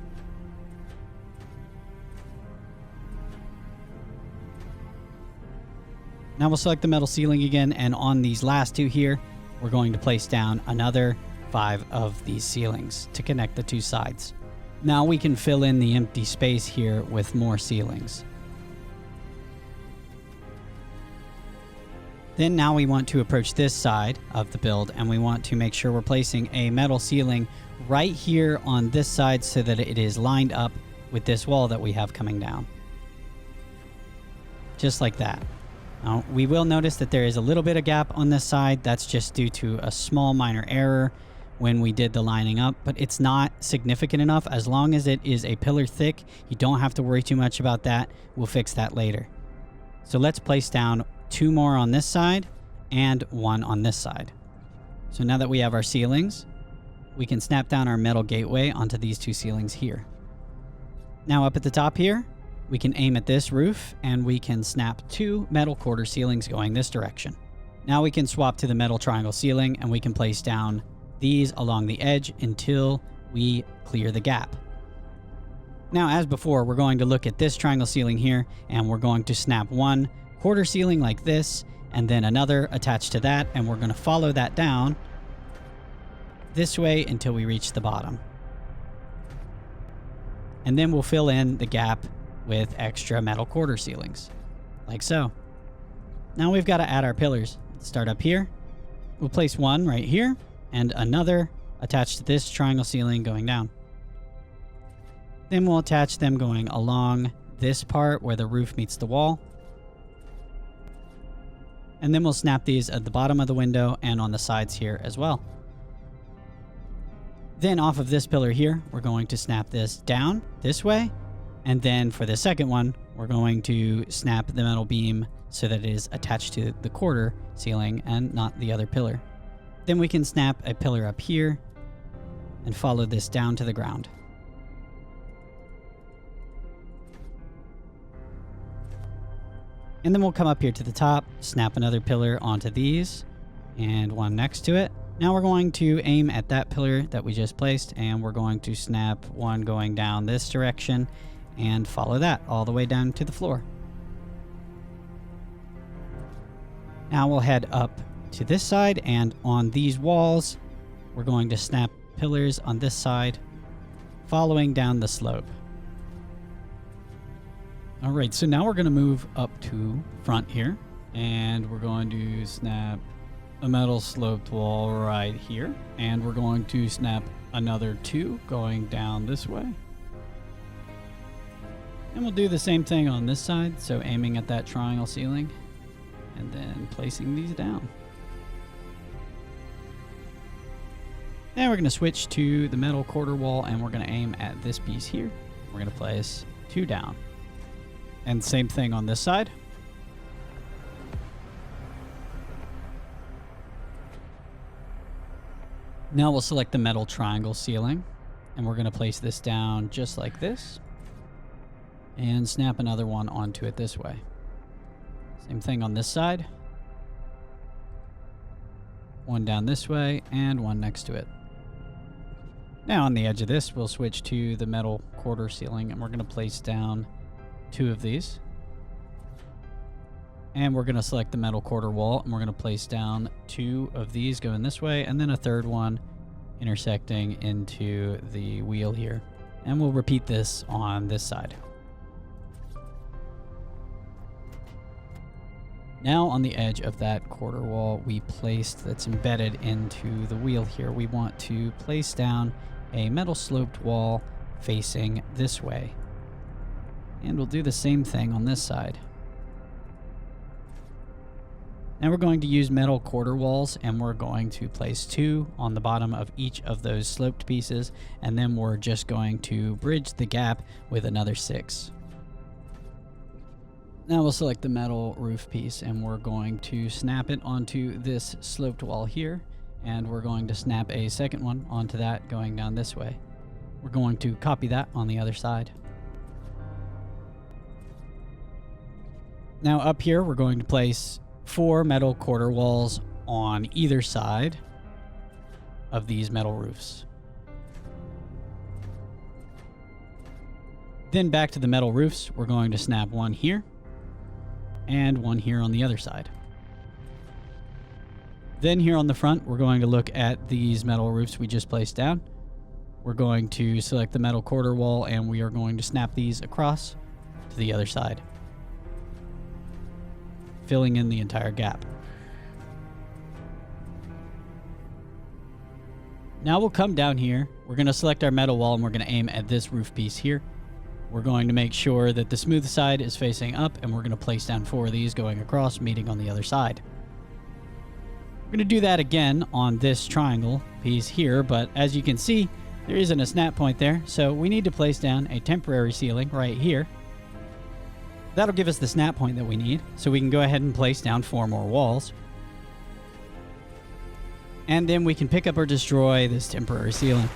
S1: Now we'll select the metal ceiling again, and on these last 2 here, we're going to place down another 5 of these ceilings to connect the 2 sides. Now we can fill in the empty space here with more ceilings. Then now we want to approach this side of the build, and we want to make sure we're placing a metal ceiling right here on this side so that it is lined up with this wall that we have coming down. Just like that. Now, we will notice that there is a little bit of gap on this side. That's just due to a small minor error when we did the lining up, but it's not significant enough. As long as it is a pillar thick, you don't have to worry too much about that. We'll fix that later. So let's place down 2 more on this side and 1 on this side. So now that we have our ceilings, we can snap down our metal gateway onto these 2 ceilings here. Now up at the top here, we can aim at this roof and we can snap 2 metal quarter ceilings going this direction. Now we can swap to the metal triangle ceiling and we can place down these along the edge until we clear the gap. Now, as before, we're going to look at this triangle ceiling here and we're going to snap 1 quarter ceiling like this and then another attached to that, and we're going to follow that down this way until we reach the bottom. And then we'll fill in the gap with extra metal quarter ceilings, like so. Now we've got to add our pillars. Let's start up here. We'll place 1 right here and another attached to this triangle ceiling going down. Then we'll attach them going along this part where the roof meets the wall. And then we'll snap these at the bottom of the window and on the sides here as well. Then off of this pillar here, we're going to snap this down this way. And then for the second one, we're going to snap the metal beam so that it is attached to the quarter ceiling and not the other pillar. Then we can snap a pillar up here and follow this down to the ground. And then we'll come up here to the top, snap another pillar onto these, and 1 next to it. Now we're going to aim at that pillar that we just placed, and we're going to snap 1 going down this direction, and follow that all the way down to the floor. Now we'll head up to this side, and on these walls, we're going to snap pillars on this side, following down the slope. All right, so now we're going to move up to front here, and we're going to snap a metal sloped wall right here, and we're going to snap another 2 going down this way. And we'll do the same thing on this side, so aiming at that triangle ceiling and then placing these down. Then we're going to switch to the metal quarter wall, and we're going to aim at this piece here. We're going to place 2 down. And same thing on this side. Now we'll select the metal triangle ceiling, and we're going to place this down just like this, and snap another one onto it this way. Same thing on this side. 1 down this way, and 1 next to it. Now on the edge of this, we'll switch to the metal quarter ceiling, and we're going to place down 2 of these. And we're going to select the metal quarter wall, and we're going to place down 2 of these going this way, and then a third one intersecting into the wheel here. And we'll repeat this on this side. Now on the edge of that quarter wall we placed that's embedded into the wheel here, we want to place down a metal sloped wall facing this way. And we'll do the same thing on this side. Now we're going to use metal quarter walls, and we're going to place 2 on the bottom of each of those sloped pieces, and then we're just going to bridge the gap with another 6. Now we'll select the metal roof piece, and we're going to snap it onto this sloped wall here, and we're going to snap a second one onto that going down this way. We're going to copy that on the other side. Now up here, we're going to place 4 metal quarter walls on either side of these metal roofs. Then back to the metal roofs, we're going to snap one here and one here on the other side. Then here on the front, we're going to look at these metal roofs we just placed down. We're going to select the metal quarter wall and we are going to snap these across to the other side, filling in the entire gap. Now we'll come down here. We're going to select our metal wall and we're going to aim at this roof piece here. We're going to make sure that the smooth side is facing up and we're going to place down 4 of these going across, meeting on the other side. We're going to do that again on this triangle piece here, but as you can see, there isn't a snap point there, so we need to place down a temporary ceiling right here. That'll give us the snap point that we need, so we can go ahead and place down 4 more walls. And then we can pick up or destroy this temporary ceiling.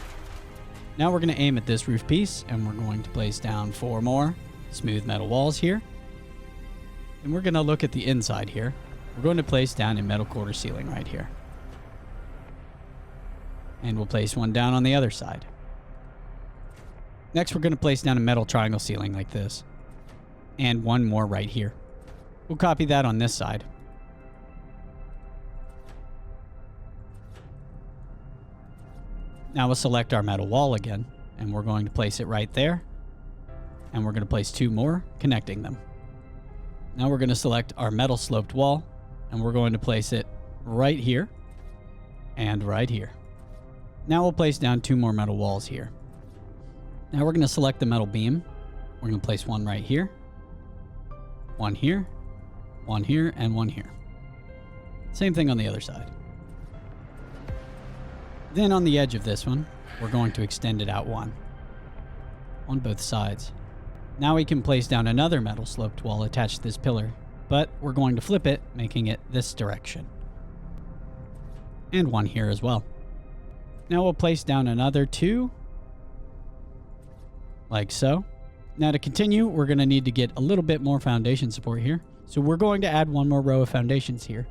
S1: Now we're going to aim at this roof piece, and we're going to place down 4 more smooth metal walls here. And we're going to look at the inside here. We're going to place down a metal quarter ceiling right here. And we'll place one down on the other side. Next, we're going to place down a metal triangle ceiling like this. And one more right here. We'll copy that on this side. Now we'll select our metal wall again, and we're going to place it right there. And we're going to place 2 more, connecting them. Now we're going to select our metal sloped wall, and we're going to place it right here and right here. Now we'll place down 2 more metal walls here. Now we're going to select the metal beam. We're going to place one right here, one here, and one here. Same thing on the other side. Then on the edge of this one, we're going to extend it out 1 on both sides. Now we can place down another metal sloped wall attached to this pillar, but we're going to flip it, making it this direction. And one here as well. Now we'll place down another 2, like so. Now to continue, we're going to need to get a little bit more foundation support here. So we're going to add 1 more row of foundations here,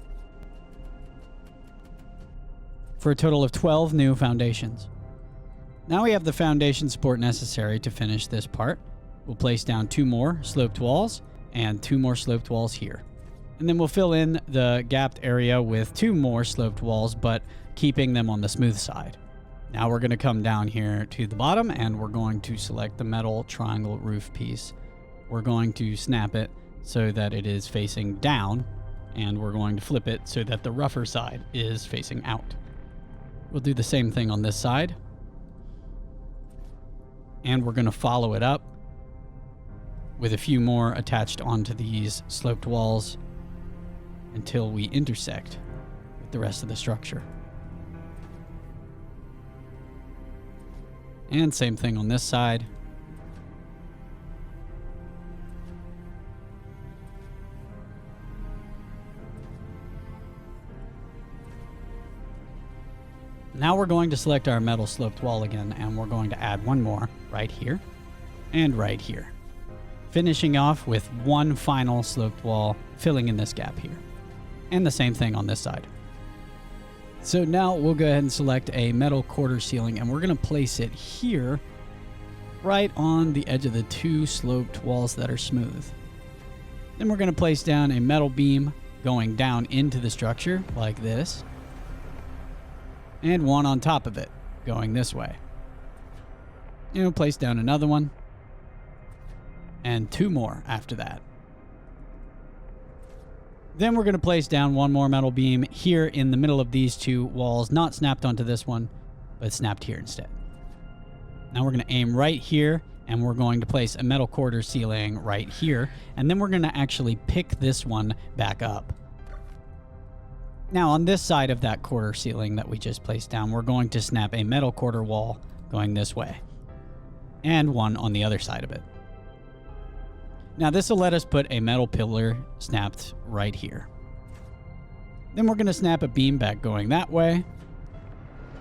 S1: for a total of 12 new foundations. Now we have the foundation support necessary to finish this part. We'll place down 2 more sloped walls and 2 more sloped walls here. And then we'll fill in the gapped area with 2 more sloped walls, but keeping them on the smooth side. Now we're going to come down here to the bottom and we're going to select the metal triangle roof piece. We're going to snap it so that it is facing down, and we're going to flip it so that the rougher side is facing out. We'll do the same thing on this side. And we're going to follow it up with a few more attached onto these sloped walls until we intersect with the rest of the structure. And same thing on this side. Now we're going to select our metal sloped wall again, and we're going to add 1 more right here and right here, finishing off with 1 final sloped wall, filling in this gap here. And the same thing on this side. So now we'll go ahead and select a metal quarter ceiling, and we're going to place it here, right on the edge of the 2 sloped walls that are smooth. Then we're going to place down a metal beam going down into the structure like this, and 1 on top of it going this way. And we'll place down another one, and 2 more after that. Then we're going to place down 1 more metal beam here in the middle of these 2 walls, not snapped onto this one, but snapped here instead. Now we're going to aim right here, and we're going to place a metal quarter ceiling right here, and then we're going to actually pick this one back up. Now on this side of that quarter ceiling that we just placed down, we're going to snap a metal quarter wall going this way, and 1 on the other side of it. Now this will let us put a metal pillar snapped right here. Then we're going to snap a beam back going that way,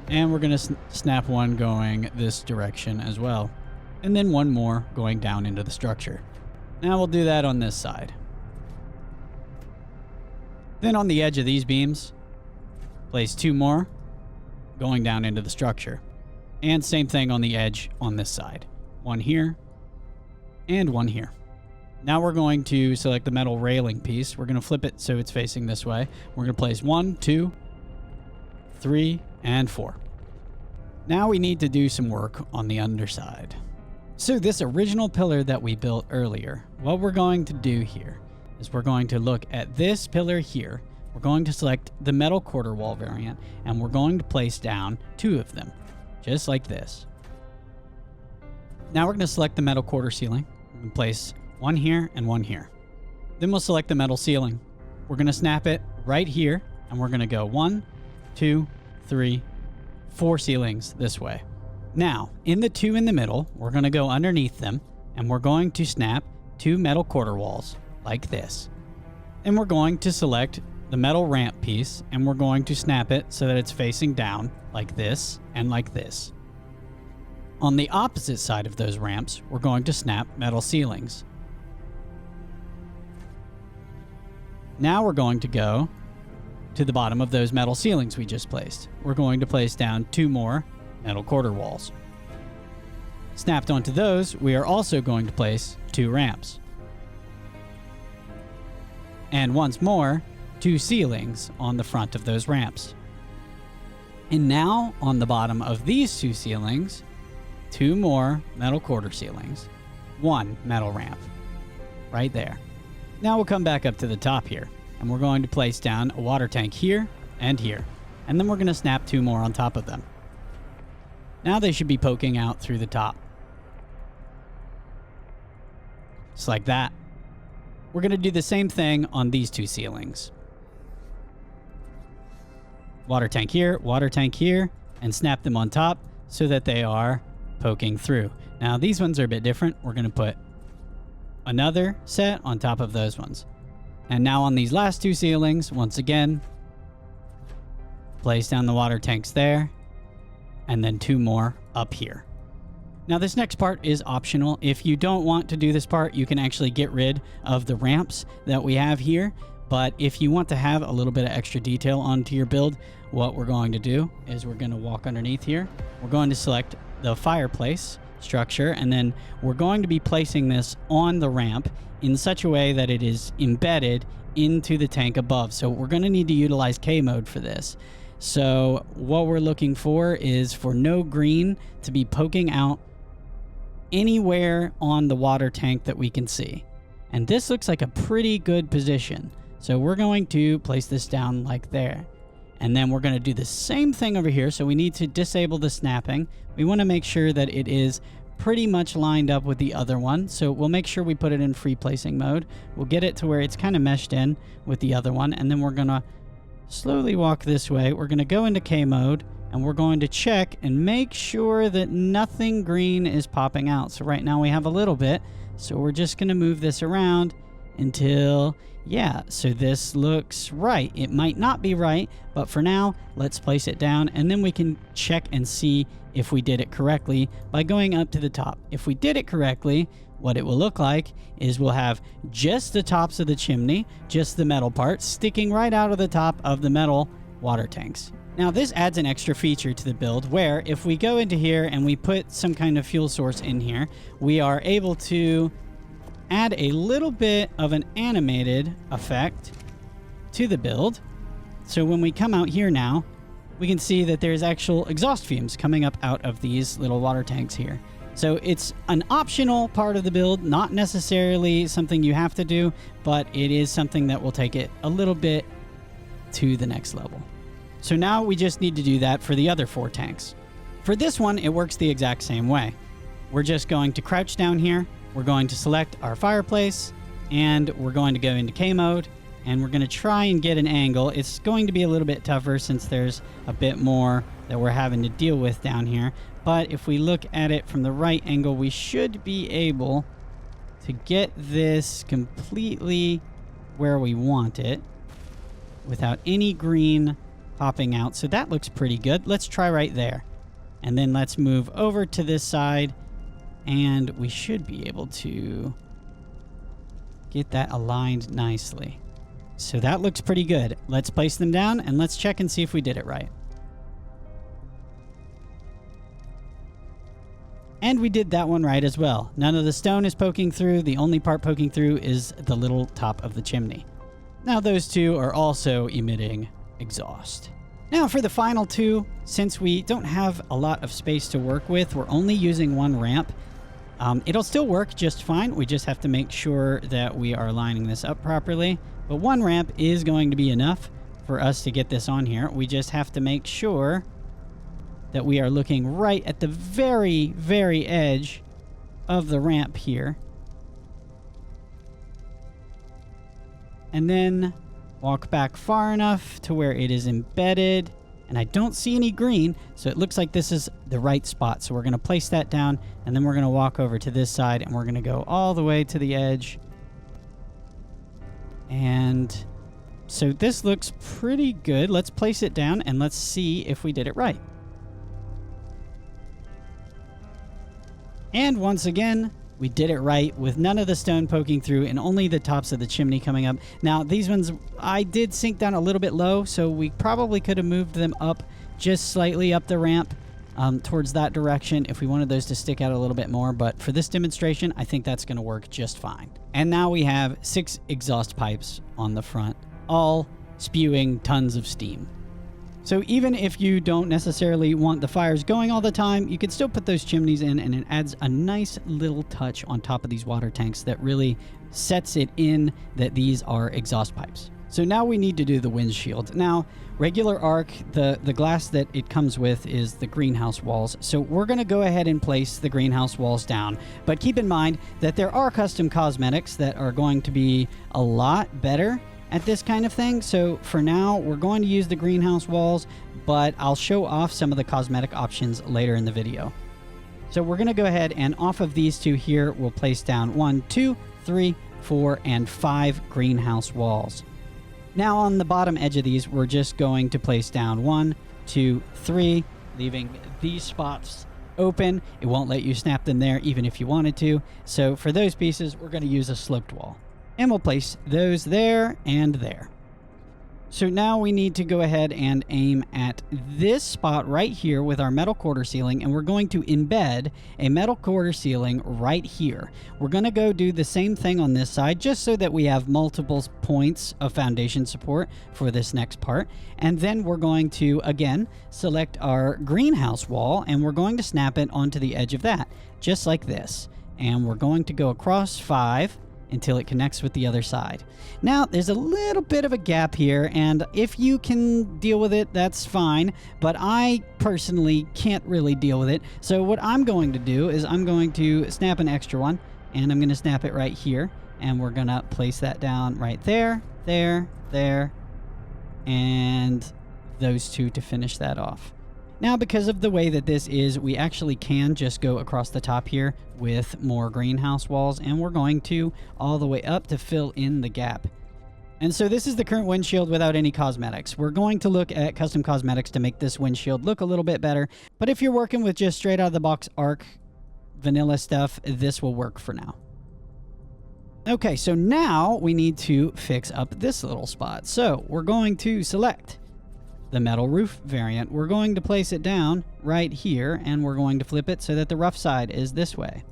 S1: and we're going to snap 1 going this direction as well, and then 1 more going down into the structure. Now we'll do that on this side. Then on the edge of these beams, place 2 more going down into the structure. And same thing on the edge on this side. 1 here and 1 here. Now we're going to select the metal railing piece. We're going to flip it so it's facing this way. We're going to place 1, 2, 3, and 4. Now we need to do some work on the underside. So this original pillar that we built earlier, what we're going to do here is we're going to look at this pillar here. We're going to select the metal quarter wall variant, and we're going to place down 2 of them, just like this. Now we're going to select the metal quarter ceiling. We're going to place 1 here and 1 here. Then we'll select the metal ceiling. We're going to snap it right here, and we're going to go 1, 2, 3, 4 ceilings this way. Now, in the 2 in the middle, we're going to go underneath them, and we're going to snap 2 metal quarter walls like this. And we're going to select the metal ramp piece, and we're going to snap it so that it's facing down like this and like this. On the opposite side of those ramps, we're going to snap metal ceilings. Now we're going to go to the bottom of those metal ceilings we just placed. We're going to place down 2 more metal quarter walls. Snapped onto those, we are also going to place 2 ramps. And once more, 2 ceilings on the front of those ramps. And now, on the bottom of these 2 ceilings, 2 more metal quarter ceilings. 1 metal ramp. Right there. Now we'll come back up to the top here, and we're going to place down a water tank here and here. And then we're going to snap 2 more on top of them. Now they should be poking out through the top. Just like that. We're going to do the same thing on these 2 ceilings. Water tank here, and snap them on top so that they are poking through. Now these ones are a bit different. We're going to put another set on top of those ones. And now on these last 2 ceilings, once again, place down the water tanks there, and then 2 more up here. Now this next part is optional. If you don't want to do this part, you can actually get rid of the ramps that we have here. But if you want to have a little bit of extra detail onto your build, what we're going to do is we're going to walk underneath here. We're going to select the fireplace structure, and then we're going to be placing this on the ramp in such a way that it is embedded into the tank above. So we're going to need to utilize K mode for this. So what we're looking for is for no green to be poking out anywhere on the water tank that we can see. And this looks like a pretty good position. So we're going to place this down like there. And then we're going to do the same thing over here. So we need to disable the snapping. We want to make sure that it is pretty much lined up with the other one. So we'll make sure we put it in free placing mode. We'll get it to where it's kind of meshed in with the other one. And then we're going to slowly walk this way. We're going to go into K mode, and we're going to check and make sure that nothing green is popping out. So right now we have a little bit. So we're just going to move this around until, yeah, so this looks right. It might not be right, but for now, let's place it down, and then we can check and see if we did it correctly by going up to the top. If we did it correctly, what it will look like is we'll have just the tops of the chimney, just the metal parts, sticking right out of the top of the metal water tanks. Now this adds an extra feature to the build where if we go into here and we put some kind of fuel source in here, we are able to add a little bit of an animated effect to the build. So when we come out here now, we can see that there's actual exhaust fumes coming up out of these little water tanks here. So it's an optional part of the build, not necessarily something you have to do, but it is something that will take it a little bit to the next level. So now we just need to do that for the other 4 tanks. For this one, it works the exact same way. We're just going to crouch down here. We're going to select our fireplace, and we're going to go into K mode, and we're going to try and get an angle. It's going to be a little bit tougher since there's a bit more that we're having to deal with down here. But if we look at it from the right angle, we should be able to get this completely where we want it without any green popping out. So that looks pretty good. Let's try right there. And then let's move over to this side, and we should be able to get that aligned nicely. So that looks pretty good. Let's place them down and let's check and see if we did it right. And we did that one right as well. None of the stone is poking through. The only part poking through is the little top of the chimney. Now those two are also emitting exhaust. Now for the final two, since we don't have a lot of space to work with, we're only using one ramp. It'll still work just fine. We just have to make sure that we are lining this up properly. But one ramp is going to be enough for us to get this on here. We just have to make sure that we are looking right at the very, very edge of the ramp here. And then walk back far enough to where it is embedded. And I don't see any green, so it looks like this is the right spot. So we're going to place that down, and then we're going to walk over to this side, and we're going to go all the way to the edge. And so this looks pretty good. Let's place it down, and let's see if we did it right. And once again, we did it right with none of the stone poking through and only the tops of the chimney coming up. Now, these ones, I did sink down a little bit low, so we probably could have moved them up just slightly up the ramp towards that direction if we wanted those to stick out a little bit more. But for this demonstration, I think that's going to work just fine. And now we have 6 exhaust pipes on the front, all spewing tons of steam. So even if you don't necessarily want the fires going all the time, you could still put those chimneys in, and it adds a nice little touch on top of these water tanks that really sets it in that these are exhaust pipes. So now we need to do the windshield. Now, regular arc, the glass that it comes with is the greenhouse walls. So we're going to go ahead and place the greenhouse walls down. But keep in mind that there are custom cosmetics that are going to be a lot better at this kind of thing. So for now, we're going to use the greenhouse walls, but I'll show off some of the cosmetic options later in the video. So we're going to go ahead and off of these two here, we'll place down 1, 2, 3, 4, and 5 greenhouse walls. Now on the bottom edge of these, we're just going to place down 1, 2, 3, leaving these spots open. It won't let you snap them there even if you wanted to. So for those pieces, we're going to use a sloped wall. And we'll place those there and there. So now we need to go ahead and aim at this spot right here with our metal quarter ceiling, and we're going to embed a metal quarter ceiling right here. We're going to go do the same thing on this side just so that we have multiple points of foundation support for this next part. And then we're going to, again, select our greenhouse wall, and we're going to snap it onto the edge of that, just like this. And we're going to go across 5 until it connects with the other side. Now, there's a little bit of a gap here, and if you can deal with it, that's fine, but I personally can't really deal with it. So what I'm going to do is I'm going to snap an extra one, and I'm going to snap it right here, and we're going to place that down right there, there, there, and those two to finish that off. Now, because of the way that this is, we actually can just go across the top here with more greenhouse walls, and we're going to all the way up to fill in the gap. And so this is the current windshield without any cosmetics. We're going to look at custom cosmetics to make this windshield look a little bit better, but if you're working with just straight out of the box arc vanilla stuff, this will work for now. Okay, so now we need to fix up this little spot. So we're going to select the metal roof variant. We're going to place it down right here, and we're going to flip it so that the rough side is this way.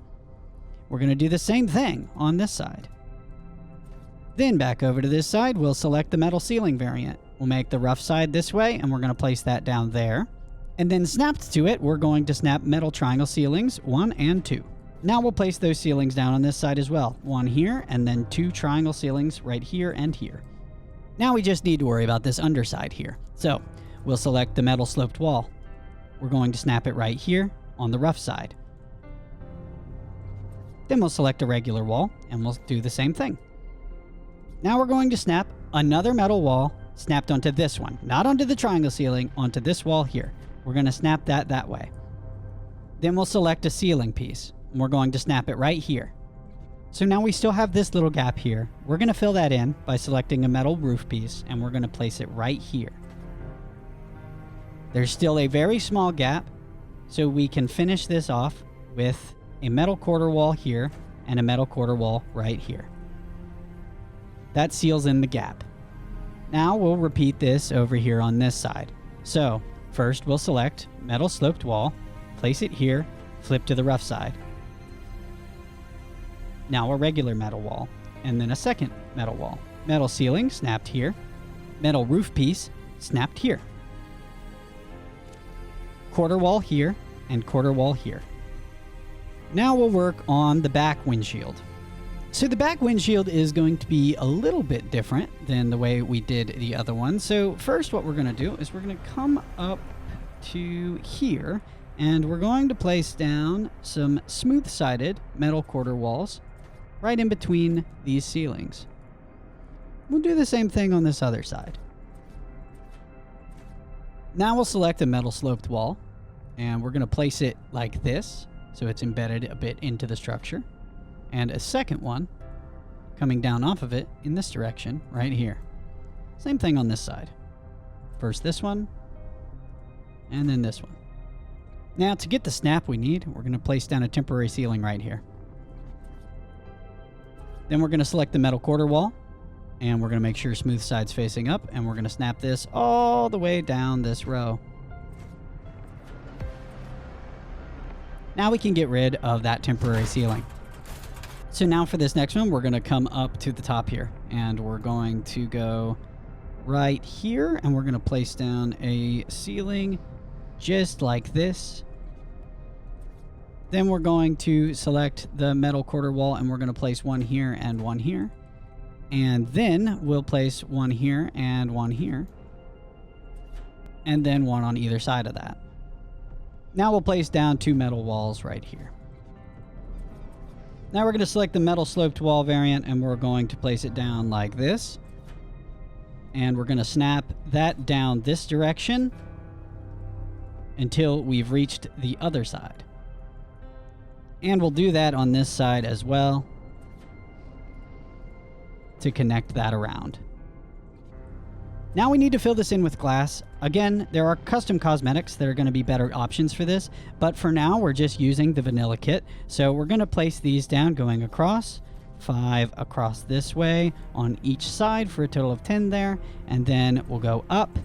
S1: We're going to do the same thing on this side. Then back over to this side, we'll select the metal ceiling variant. We'll make the rough side this way, and we're going to place that down there. And then snapped to it, we're going to snap metal triangle ceilings 1 and 2. Now we'll place those ceilings down on this side as well. 1 here, and then 2 triangle ceilings right here and here. Now we just need to worry about this underside here. So we'll select the metal sloped wall. We're going to snap it right here on the rough side. Then we'll select a regular wall, and we'll do the same thing. Now we're going to snap another metal wall snapped onto this one. Not onto the triangle ceiling, onto this wall here. We're going to snap that way. Then we'll select a ceiling piece, and we're going to snap it right here. So now we still have this little gap here. We're going to fill that in by selecting a metal roof piece, and we're going to place it right here. There's still a very small gap, so we can finish this off with a metal quarter wall here and a metal quarter wall right here. That seals in the gap. Now we'll repeat this over here on this side. So first we'll select metal sloped wall, place it here, flip to the rough side. Now a regular metal wall, and then a second metal wall. Metal ceiling snapped here. Metal roof piece snapped here. Quarter wall here and quarter wall here. Now we'll work on the back windshield. So the back windshield is going to be a little bit different than the way we did the other one. So first what we're going to do is we're going to come up to here and we're going to place down some smooth-sided metal quarter walls right in between these ceilings. We'll do the same thing on this other side. Now we'll select a metal sloped wall and we're going to place it like this so it's embedded a bit into the structure. And a second one coming down off of it in this direction right here. Same thing on this side. First this one, and then this one. Now to get the snap we need, we're going to place down a temporary ceiling right here. Then we're going to select the metal quarter wall, and we're going to make sure smooth side's facing up, and we're going to snap this all the way down this row. Now we can get rid of that temporary ceiling. So now for this next one, we're going to come up to the top here, and we're going to go right here, and we're going to place down a ceiling just like this. Then we're going to select the metal quarter wall, and we're going to place one here and one here. And then we'll place one here and one here. And then one on either side of that. Now we'll place down two metal walls right here. Now we're going to select the metal sloped wall variant, and we're going to place it down like this. And we're going to snap that down this direction until we've reached the other side. And we'll do that on this side as well to connect that around. Now we need to fill this in with glass. Again, there are custom cosmetics that are going to be better options for this, but for now we're just using the vanilla kit. So we're going to place these down going across, 5 across this way on each side for a total of 10 there, and then we'll go up,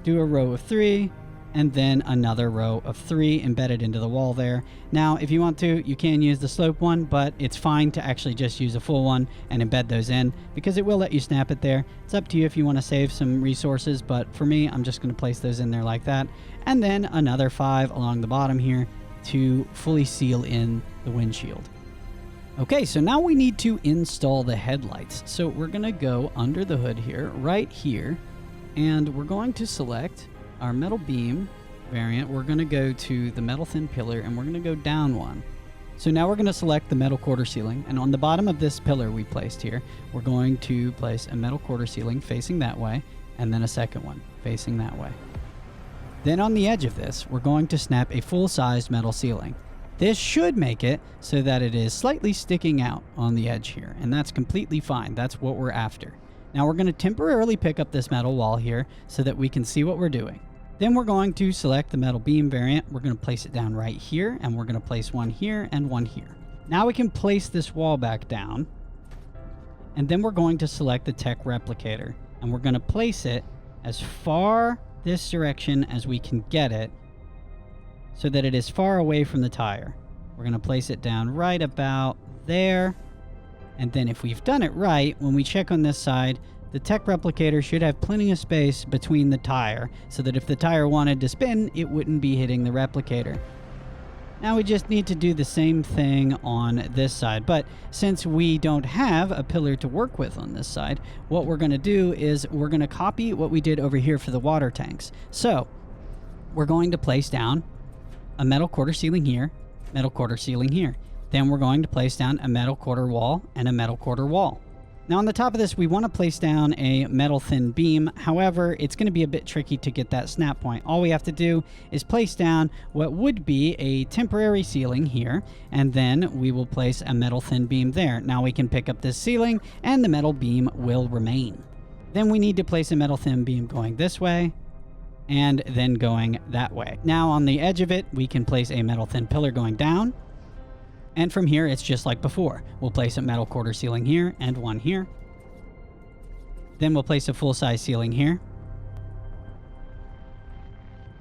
S1: do a row of 3, and then another row of 3 embedded into the wall there. Now, if you want to, you can use the slope one, but it's fine to actually just use a full one and embed those in because it will let you snap it there. It's up to you if you want to save some resources, but for me, I'm just going to place those in there like that. And then another 5 along the bottom here to fully seal in the windshield. Okay, so now we need to install the headlights. So we're going to go under the hood here, right here, and we're going to select our metal beam variant. We're going to go to the metal thin pillar and we're going to go down one. So now we're going to select the metal quarter ceiling, and on the bottom of this pillar we placed here, we're going to place a metal quarter ceiling facing that way and then a second one facing that way. Then on the edge of this, we're going to snap a full-sized metal ceiling. This should make it so that it is slightly sticking out on the edge here, and that's completely fine. That's what we're after. Now we're going to temporarily pick up this metal wall here so that we can see what we're doing. Then we're going to select the metal beam variant. We're going to place it down right here, and we're going to place one here and one here. Now we can place this wall back down, and then we're going to select the tech replicator, and we're going to place it as far this direction as we can get it so that it is far away from the tire. We're going to place it down right about there, and then if we've done it right, when we check on this side, the tech replicator should have plenty of space between the tire so that if the tire wanted to spin, it wouldn't be hitting the replicator. Now we just need to do the same thing on this side, but since we don't have a pillar to work with on this side, what we're going to do is we're going to copy what we did over here for the water tanks. So we're going to place down a metal quarter ceiling here, metal quarter ceiling here. Then we're going to place down a metal quarter wall and a metal quarter wall. Now on the top of this, we want to place down a metal thin beam. However, it's going to be a bit tricky to get that snap point. All we have to do is place down what would be a temporary ceiling here, and then we will place a metal thin beam there. Now we can pick up this ceiling and the metal beam will remain. Then we need to place a metal thin beam going this way and then going that way. Now on the edge of it, we can place a metal thin pillar going down. And from here, it's just like before. We'll place a metal quarter ceiling here and one here. Then we'll place a full-size ceiling here.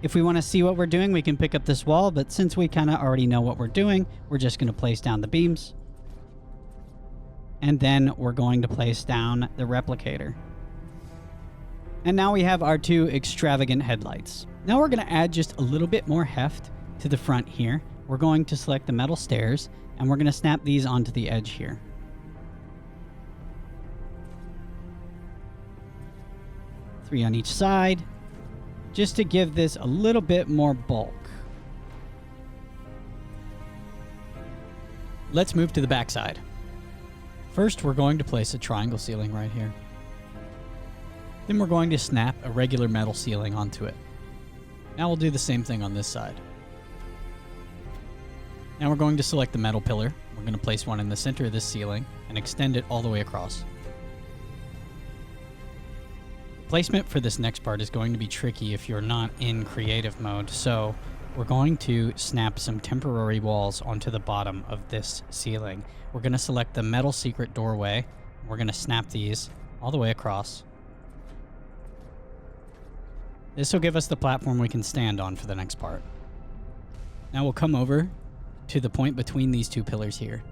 S1: If we want to see what we're doing, we can pick up this wall, but since we kind of already know what we're doing, we're just going to place down the beams. And then we're going to place down the replicator. And now we have our two extravagant headlights. Now we're going to add just a little bit more heft to the front here. We're going to select the metal stairs, and we're going to snap these onto the edge here. Three on each side, just to give this a little bit more bulk. Let's move to the back side. First, we're going to place a triangle ceiling right here. Then we're going to snap a regular metal ceiling onto it. Now we'll do the same thing on this side. Now we're going to select the metal pillar. We're going to place one in the center of this ceiling and extend it all the way across. Placement for this next part is going to be tricky if you're not in creative mode, so we're going to snap some temporary walls onto the bottom of this ceiling. We're going to select the metal secret doorway. We're going to snap these all the way across. This will give us the platform we can stand on for the next part. Now we'll come over to the point between these two pillars here.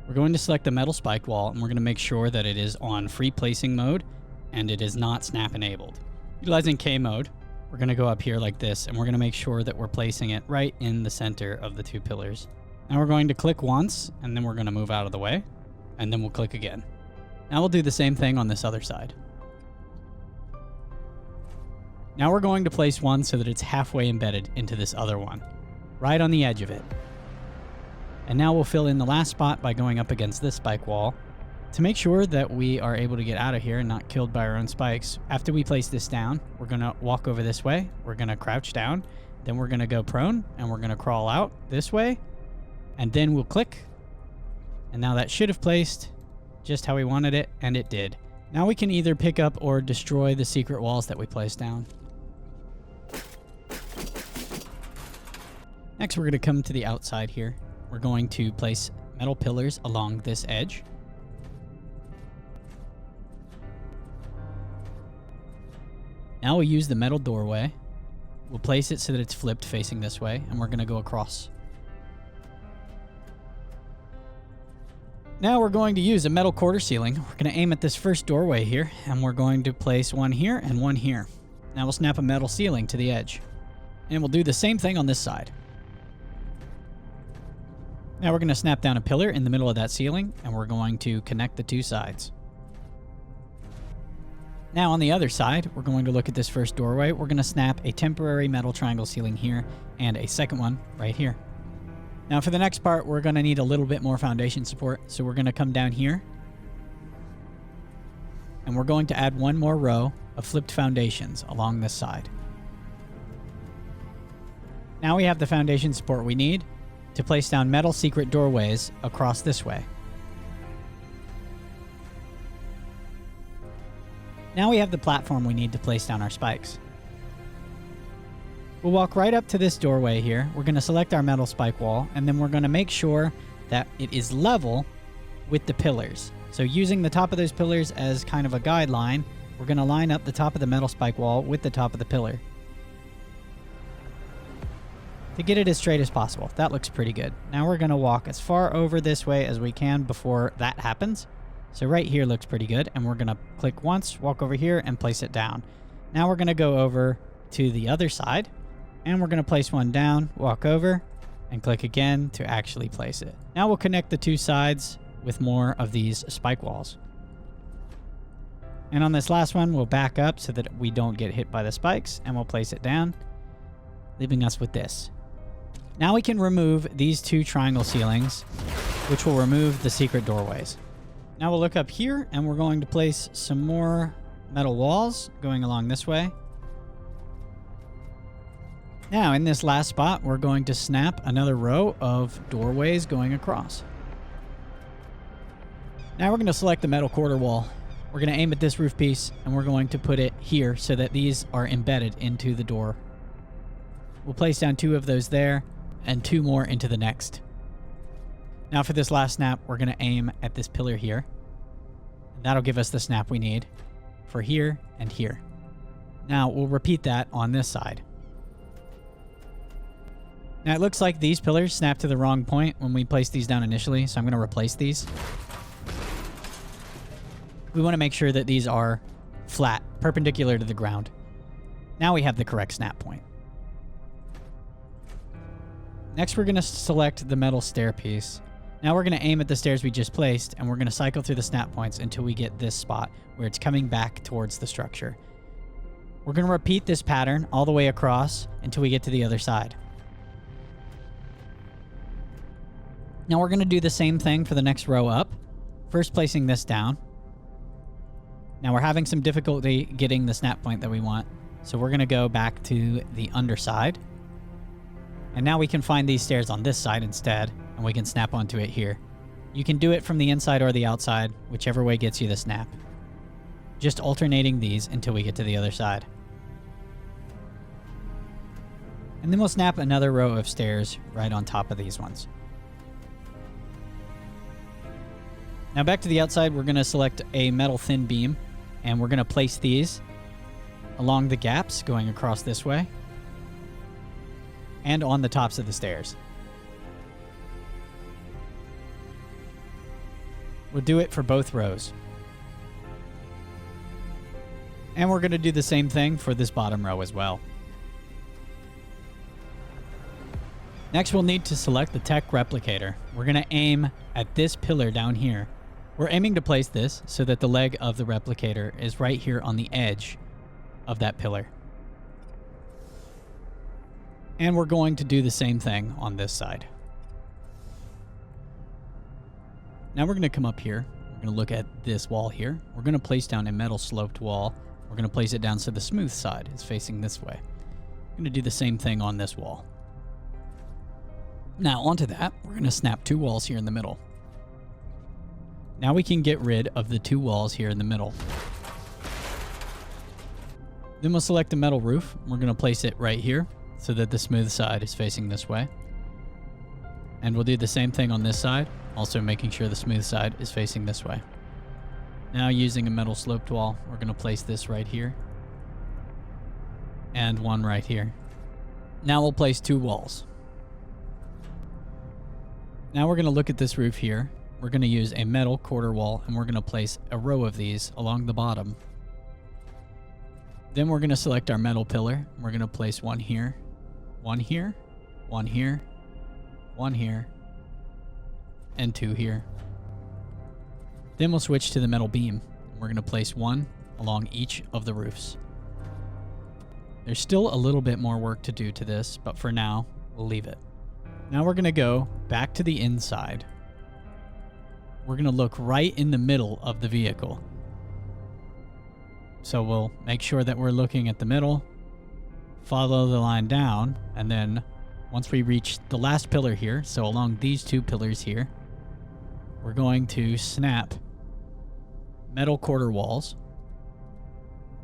S1: We're going to select the metal spike wall, and we're going to make sure that it is on free placing mode and it is not snap enabled. Utilizing K mode, we're going to go up here like this, and we're going to make sure that we're placing it right in the center of the two pillars. Now we're going to click once, and then we're going to move out of the way, and then we'll click again. Now we'll do the same thing on this other side. Now we're going to place one so that it's halfway embedded into this other one, right on the edge of it. And now we'll fill in the last spot by going up against this spike wall. To make sure that we are able to get out of here and not killed by our own spikes, after we place this down, we're going to walk over this way, we're going to crouch down, then we're going to go prone, and we're going to crawl out this way, and then we'll click. And now that should have placed just how we wanted it, and it did. Now we can either pick up or destroy the secret walls that we placed down. Next, we're going to come to the outside here. We're going to place metal pillars along this edge. Now we'll use the metal doorway. We'll place it so that it's flipped facing this way, and we're going to go across. Now we're going to use a metal quarter ceiling. We're going to aim at this first doorway here, and we're going to place one here and one here. Now we'll snap a metal ceiling to the edge. And we'll do the same thing on this side. Now we're going to snap down a pillar in the middle of that ceiling, and we're going to connect the two sides. Now on the other side, we're going to look at this first doorway. We're going to snap a temporary metal triangle ceiling here and a second one right here. Now for the next part, we're going to need a little bit more foundation support. So we're going to come down here, and we're going to add one more row of flipped foundations along this side. Now we have the foundation support we need to place down metal secret doorways across this way. Now we have the platform we need to place down our spikes. We'll walk right up to this doorway here. We're going to select our metal spike wall, and then we're going to make sure that it is level with the pillars. So using the top of those pillars as kind of a guideline, we're going to line up the top of the metal spike wall with the top of the pillar to get it as straight as possible. That looks pretty good. Now we're going to walk as far over this way as we can before that happens. So right here looks pretty good, and we're going to click once, walk over here, and place it down. Now we're going to go over to the other side, and we're going to place one down, walk over, and click again to actually place it. Now we'll connect the two sides with more of these spike walls. And on this last one, we'll back up so that we don't get hit by the spikes, and we'll place it down, leaving us with this. Now we can remove these two triangle ceilings, which will remove the secret doorways. Now we'll look up here, and we're going to place some more metal walls going along this way. Now in this last spot, we're going to snap another row of doorways going across. Now we're going to select the metal quarter wall. We're going to aim at this roof piece, and we're going to put it here so that these are embedded into the door. We'll place down two of those there and two more into the next. Now for this last snap, we're going to aim at this pillar here. And that'll give us the snap we need for
S2: for here and here. Now we'll repeat that on this side. Now it looks like these pillars snap to the wrong point when we placed these down initially, so I'm going to replace these. We want to make sure that these are flat, perpendicular to the ground. Now we have the correct snap point. Next we're going to select the metal stair piece. Now we're going to aim at the stairs we just placed, and we're going to cycle through the snap points until we get this spot where it's coming back towards the structure. We're going to repeat this pattern all the way across until we get to the other side. Now we're going to do the same thing for the next row up. First placing this down. Now we're having some difficulty getting the snap point that we want, so we're going to go back to the underside. And now we can find these stairs on this side instead, and we can snap onto it here. You can do it from the inside or the outside, whichever way gets you the snap. Just alternating these until we get to the other side. And then we'll snap another row of stairs right on top of these ones. Now back to the outside, we're going to select a metal thin beam, and we're going to place these along the gaps going across this way and on the tops of the stairs. We'll do it for both rows. And we're going to do the same thing for this bottom row as well. Next, we'll need to select the tech replicator. We're going to aim at this pillar down here. We're aiming to place this so that the leg of the replicator is right here on the edge of that pillar. And we're going to do the same thing on this side. Now we're going to come up here. We're going to look at this wall here. We're going to place down a metal sloped wall. We're going to place it down so the smooth side is facing this way. I'm going to do the same thing on this wall. Now onto that, we're going to snap two walls here in the middle. Now we can get rid of the two walls here in the middle. Then we'll select the metal roof. We're going to place it right here so that the smooth side is facing this way. And we'll do the same thing on this side, also making sure the smooth side is facing this way. Now using a metal sloped wall, we're going to place this right here. And one right here. Now we'll place two walls. Now we're going to look at this roof here. We're going to use a metal quarter wall, and we're going to place a row of these along the bottom. Then we're going to select our metal pillar. We're going to place one here, one here, one here, one here, and two here. Then we'll switch to the metal beam. We're going to place one along each of the roofs. There's still a little bit more work to do to this, but for now, we'll leave it. Now we're going to go back to the inside. We're going to look right in the middle of the vehicle. So we'll make sure that we're looking at the middle, follow the line down, and then once we reach the last pillar here, so along these two pillars here, we're going to snap metal quarter walls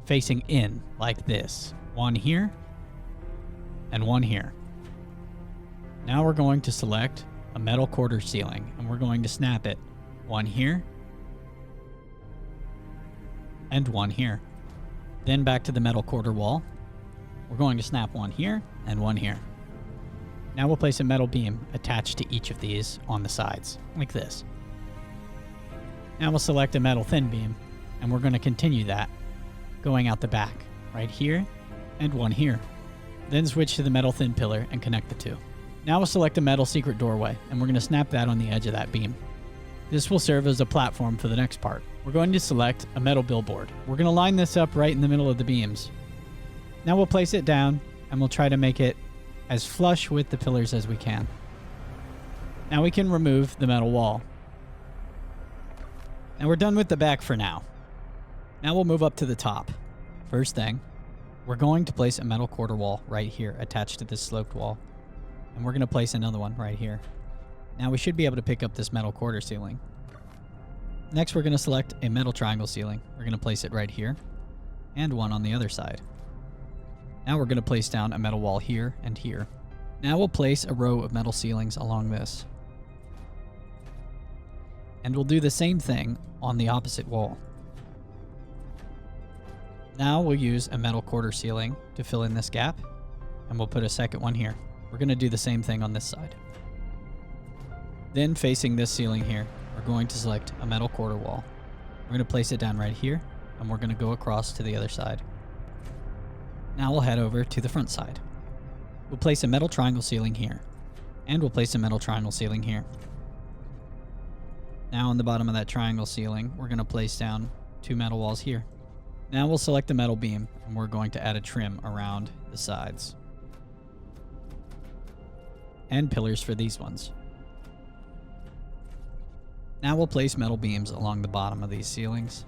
S2: facing in like this. One here and one here. Now we're going to select a metal quarter ceiling, and we're going to snap it. One here and one here. Then back to the metal quarter wall. We're going to snap one here and one here. Now we'll place a metal beam attached to each of these on the sides, like this. Now we'll select a metal thin beam, and we're going to continue that, going out the back, right here and one here. Then switch to the metal thin pillar and connect the two. Now we'll select a metal secret doorway, and we're going to snap that on the edge of that beam. This will serve as a platform for the next part. We're going to select a metal billboard. We're going to line this up right in the middle of the beams. Now we'll place it down, and we'll try to make it as flush with the pillars as we can. Now we can remove the metal wall. Now we're done with the back for now. Now we'll move up to the top. First thing, we're going to place a metal quarter wall right here attached to this sloped wall. And we're going to place another one right here. Now we should be able to pick up this metal quarter ceiling. Next, we're going to select a metal triangle ceiling. We're going to place it right here and one on the other side. Now we're going to place down a metal wall here and here. Now we'll place a row of metal ceilings along this. And we'll do the same thing on the opposite wall. Now we'll use a metal quarter ceiling to fill in this gap, and we'll put a second one here. We're going to do the same thing on this side. Then facing this ceiling here, we're going to select a metal quarter wall. We're going to place it down right here, and we're going to go across to the other side. Now we'll head over to the front side. We'll place a metal triangle ceiling here, and we'll place a metal triangle ceiling here. Now on the bottom of that triangle ceiling, we're going to place down 2 metal walls here. Now we'll select the metal beam, and we're going to add a trim around the sides. And pillars for these ones. Now we'll place metal beams along the bottom of these ceilings.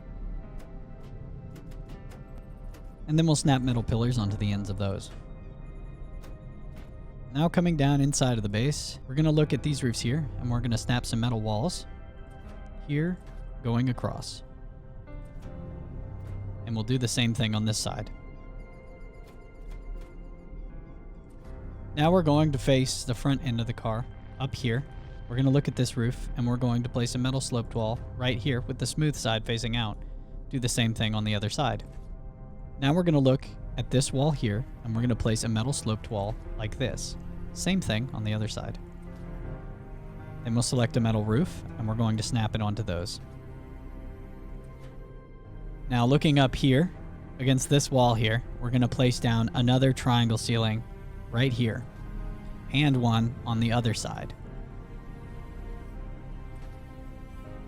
S2: And then we'll snap metal pillars onto the ends of those. Now coming down inside of the base, we're going to look at these roofs here, and we're going to snap some metal walls here going across. And we'll do the same thing on this side. Now we're going to face the front end of the car up here. We're going to look at this roof, and we're going to place a metal sloped wall right here with the smooth side facing out. Do the same thing on the other side. Now we're going to look at this wall here, and we're going to place a metal sloped wall like this. Same thing on the other side. Then we'll select a metal roof, and we're going to snap it onto those. Now looking up here, against this wall here, we're going to place down another triangle ceiling right here, and one on the other side.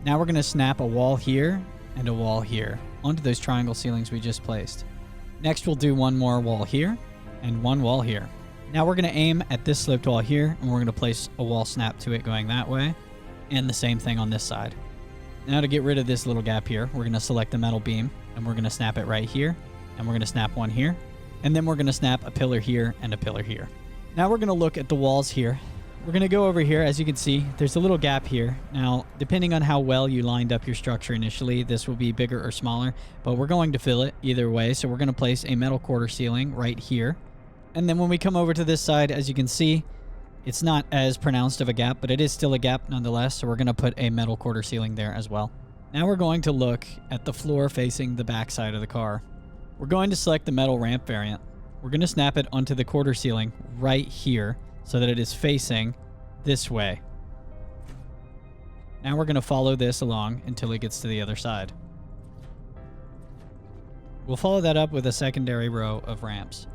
S2: Now we're going to snap a wall here and a wall here onto those triangle ceilings we just placed. Next we'll do one more wall here and one wall here. Now we're going to aim at this sloped wall here, and we're going to place a wall snap to it going that way, and the same thing on this side. Now to get rid of this little gap here, we're going to select the metal beam, and we're going to snap it right here, and we're going to snap one here, and then we're going to snap a pillar here and a pillar here. Now we're going to look at the walls here. We're going to go over here. As you can see, there's a little gap here. Now, depending on how well you lined up your structure initially, this will be bigger or smaller, but we're going to fill it either way. So we're going to place a metal quarter ceiling right here. And then when we come over to this side, as you can see, it's not as pronounced of a gap, but it is still a gap nonetheless. So we're going to put a metal quarter ceiling there as well. Now we're going to look at the floor facing the back side of the car. We're going to select the metal ramp variant. We're going to snap it onto the quarter ceiling right here so that it is facing this way. Now we're going to follow this along until it gets to the other side. We'll follow that up with a secondary row of ramps.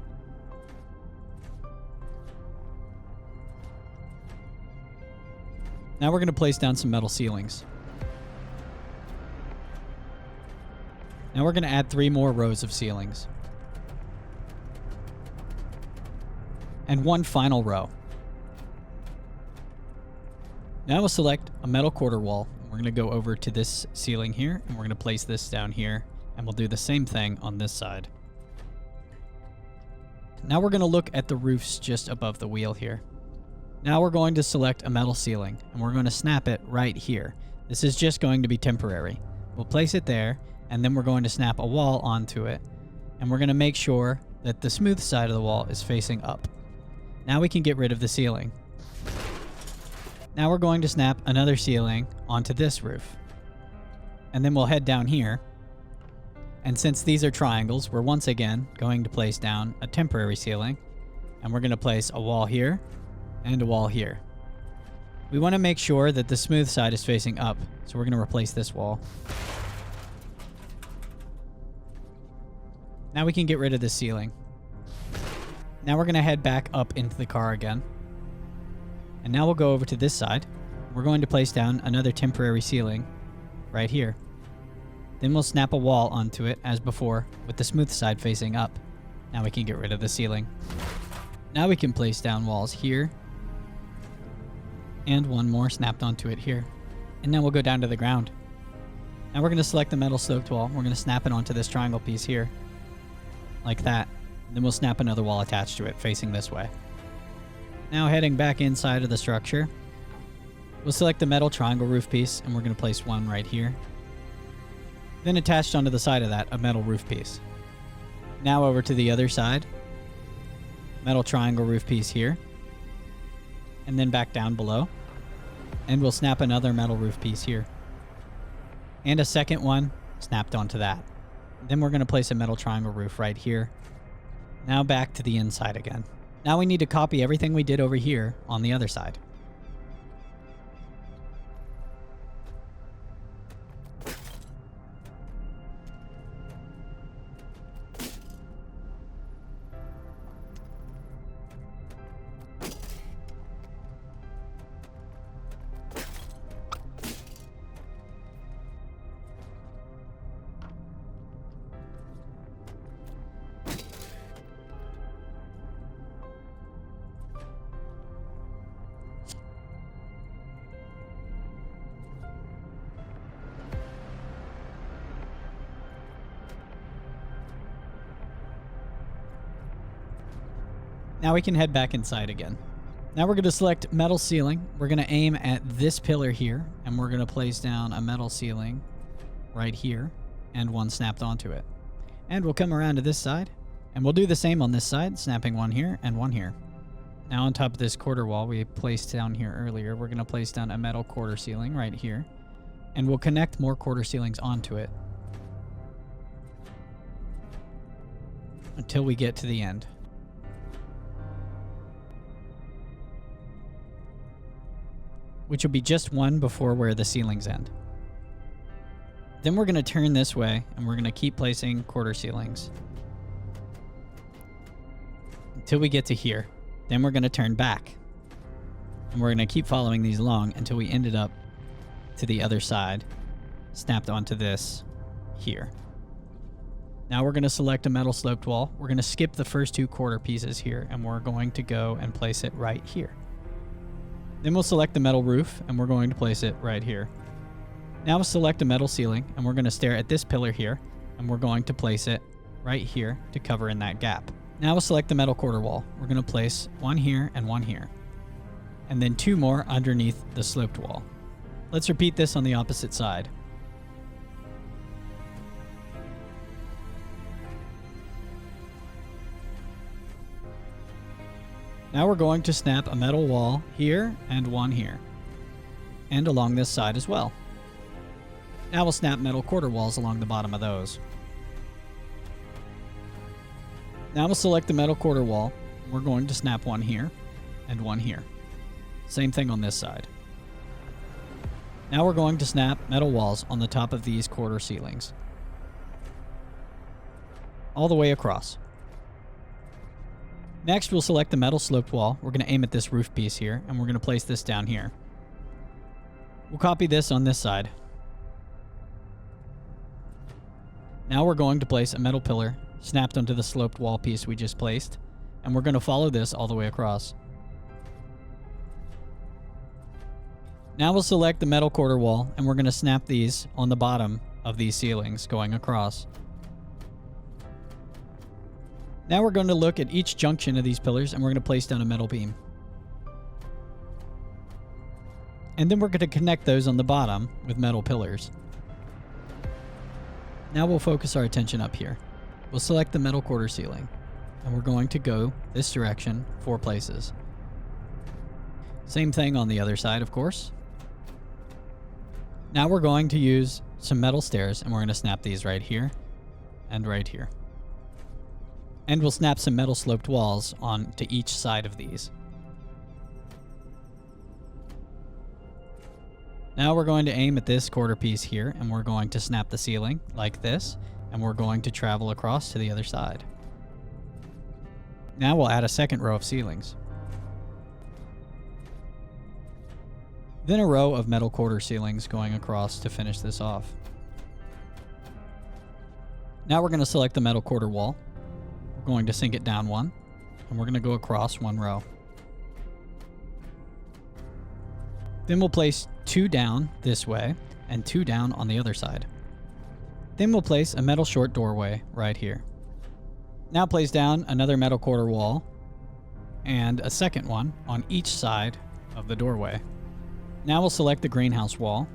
S2: Now we're going to place down some metal ceilings. Now we're going to add 3 more rows of ceilings. And one final row. Now we'll select a metal quarter wall. We're going to go over to this ceiling here, and we're going to place this down here, and we'll do the same thing on this side. Now we're going to look at the roofs just above the wheel here. Now we're going to select a metal ceiling, and we're going to snap it right here. This is just going to be temporary. We'll place it there, and then we're going to snap a wall onto it, and we're going to make sure that the smooth side of the wall is facing up. Now we can get rid of the ceiling. Now we're going to snap another ceiling onto this roof. And then we'll head down here. And since these are triangles, we're once again going to place down a temporary ceiling. And we're going to place a wall here and a wall here. We want to make sure that the smooth side is facing up, so we're going to replace this wall. Now we can get rid of this ceiling. Now we're going to head back up into the car again. And now we'll go over to this side. We're going to place down another temporary ceiling right here. Then we'll snap a wall onto it as before with the smooth side facing up. Now we can get rid of the ceiling. Now we can place down walls here. And one more snapped onto it here. And now we'll go down to the ground. Now we're going to select the metal sloped wall. We're going to snap it onto this triangle piece here. Like that. Then we'll snap another wall attached to it facing this way. Now heading back inside of the structure, we'll select the metal triangle roof piece, and we're going to place one right here. Then attached onto the side of that, a metal roof piece. Now over to the other side, metal triangle roof piece here. And then back down below. And we'll snap another metal roof piece here. And a second one snapped onto that. Then we're going to place a metal triangle roof right here. Now back to the inside again. Now we need to copy everything we did over here on the other side. Now we can head back inside again. Now we're going to select metal ceiling. We're going to aim at this pillar here, and we're going to place down a metal ceiling right here, and one snapped onto it. And we'll come around to this side, and we'll do the same on this side, snapping one here and one here. Now on top of this quarter wall we placed down here earlier, we're going to place down a metal quarter ceiling right here, and we'll connect more quarter ceilings onto it until we get to the end. Which will be just one before where the ceilings end. Then we're going to turn this way, and we're going to keep placing quarter ceilings until we get to here. Then we're going to turn back, and we're going to keep following these along until we ended up to the other side, snapped onto this here. Now we're going to select a metal sloped wall. We're going to skip the first two quarter pieces here, and we're going to go and place it right here. Then we'll select the metal roof, and we're going to place it right here. Now we'll select a metal ceiling, and we're going to stare at this pillar here, and we're going to place it right here to cover in that gap. Now we'll select the metal quarter wall. We're going to place one here and one here, and then two more underneath the sloped wall. Let's repeat this on the opposite side. Now we're going to snap a metal wall here and one here, and along this side as well. Now we'll snap metal quarter walls along the bottom of those. Now we'll select the metal quarter wall. We're going to snap one here and one here. Same thing on this side. Now we're going to snap metal walls on the top of these quarter ceilings, all the way across. Next, we'll select the metal sloped wall. We're going to aim at this roof piece here, and we're going to place this down here. We'll copy this on this side. Now we're going to place a metal pillar snapped onto the sloped wall piece we just placed, and we're going to follow this all the way across. Now we'll select the metal quarter wall, and we're going to snap these on the bottom of these ceilings going across. Now we're going to look at each junction of these pillars, and we're going to place down a metal beam. And then we're going to connect those on the bottom with metal pillars. Now we'll focus our attention up here. We'll select the metal quarter ceiling, and we're going to go this direction 4 places. Same thing on the other side, of course. Now we're going to use some metal stairs, and we're going to snap these right here and right here. And we'll snap some metal sloped walls on to each side of these. Now we're going to aim at this quarter piece here, and we're going to snap the ceiling like this, and we're going to travel across to the other side. Now we'll add a second row of ceilings. Then a row of metal quarter ceilings going across to finish this off. Now we're going to select the metal quarter wall. We're going to sink it down one, and we're going to go across one row. Then we'll place 2 down this way and 2 down on the other side. Then we'll place a metal short doorway right here. Now place down another metal quarter wall and a second one on each side of the doorway. Now we'll select the greenhouse wall,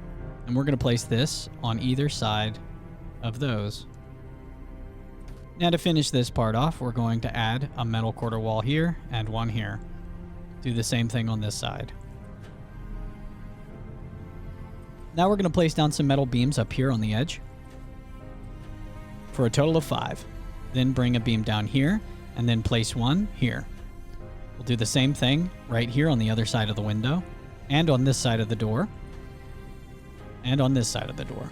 S2: and we're going to place this on either side of those. Now to finish this part off, we're going to add a metal quarter wall here and one here. Do the same thing on this side. Now we're going to place down some metal beams up here on the edge. for a total of 5. Then bring a beam down here, and then place one here. We'll do the same thing right here on the other side of the window, and on this side of the door, and on this side of the door.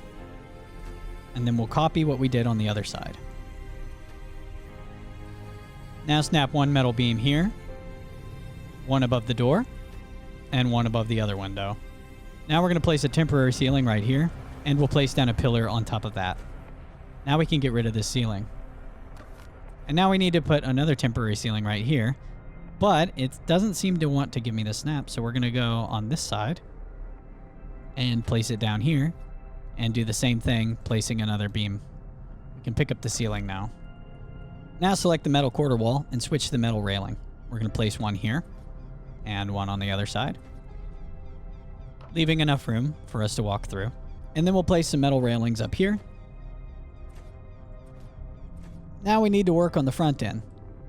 S2: And then we'll copy what we did on the other side. Now snap one metal beam here, one above the door, and one above the other window. Now we're going to place a temporary ceiling right here, and we'll place down a pillar on top of that. Now we can get rid of this ceiling. And now we need to put another temporary ceiling right here, but it doesn't seem to want to give me the snap, so we're going to go on this side and place it down here and do the same thing, placing another beam. We can pick up the ceiling now. Now select the metal quarter wall and switch to the metal railing. We're going to place one here and one on the other side, leaving enough room for us to walk through. And then we'll place some metal railings up here. Now we need to work on the front end.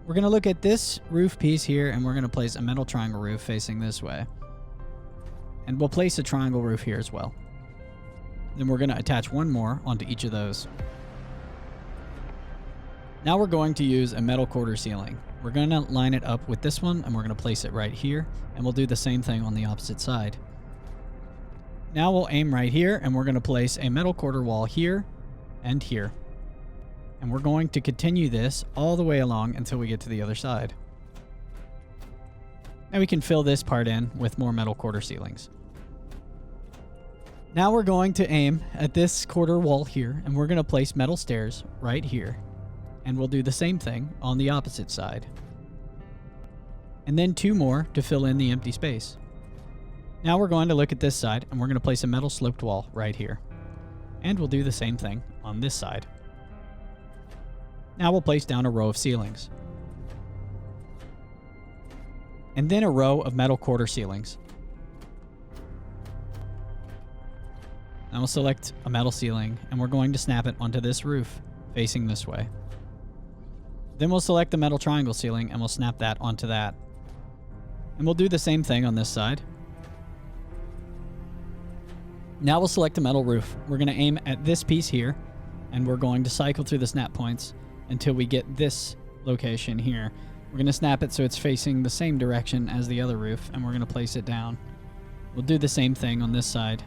S2: We're going to look at this roof piece here, and we're going to place a metal triangle roof facing this way. And we'll place a triangle roof here as well. Then we're going to attach one more onto each of those. Now we're going to use a metal quarter ceiling. We're going to line it up with this one, and we're going to place it right here, and we'll do the same thing on the opposite side. Now we'll aim right here, and we're going to place a metal quarter wall here and here. And we're going to continue this all the way along until we get to the other side. Now we can fill this part in with more metal quarter ceilings. Now we're going to aim at this quarter wall here, and we're going to place metal stairs right here. And we'll do the same thing on the opposite side. And then 2 more to fill in the empty space. Now we're going to look at this side, and we're going to place a metal sloped wall right here. And we'll do the same thing on this side. Now we'll place down a row of ceilings. And then a row of metal quarter ceilings. Now we'll select a metal ceiling, and we're going to snap it onto this roof, facing this way. Then we'll select the metal triangle ceiling, and we'll snap that onto that. And we'll do the same thing on this side. Now we'll select a metal roof. We're going to aim at this piece here, and we're going to cycle through the snap points until we get this location here. We're going to snap it so it's facing the same direction as the other roof, and we're going to place it down. We'll do the same thing on this side.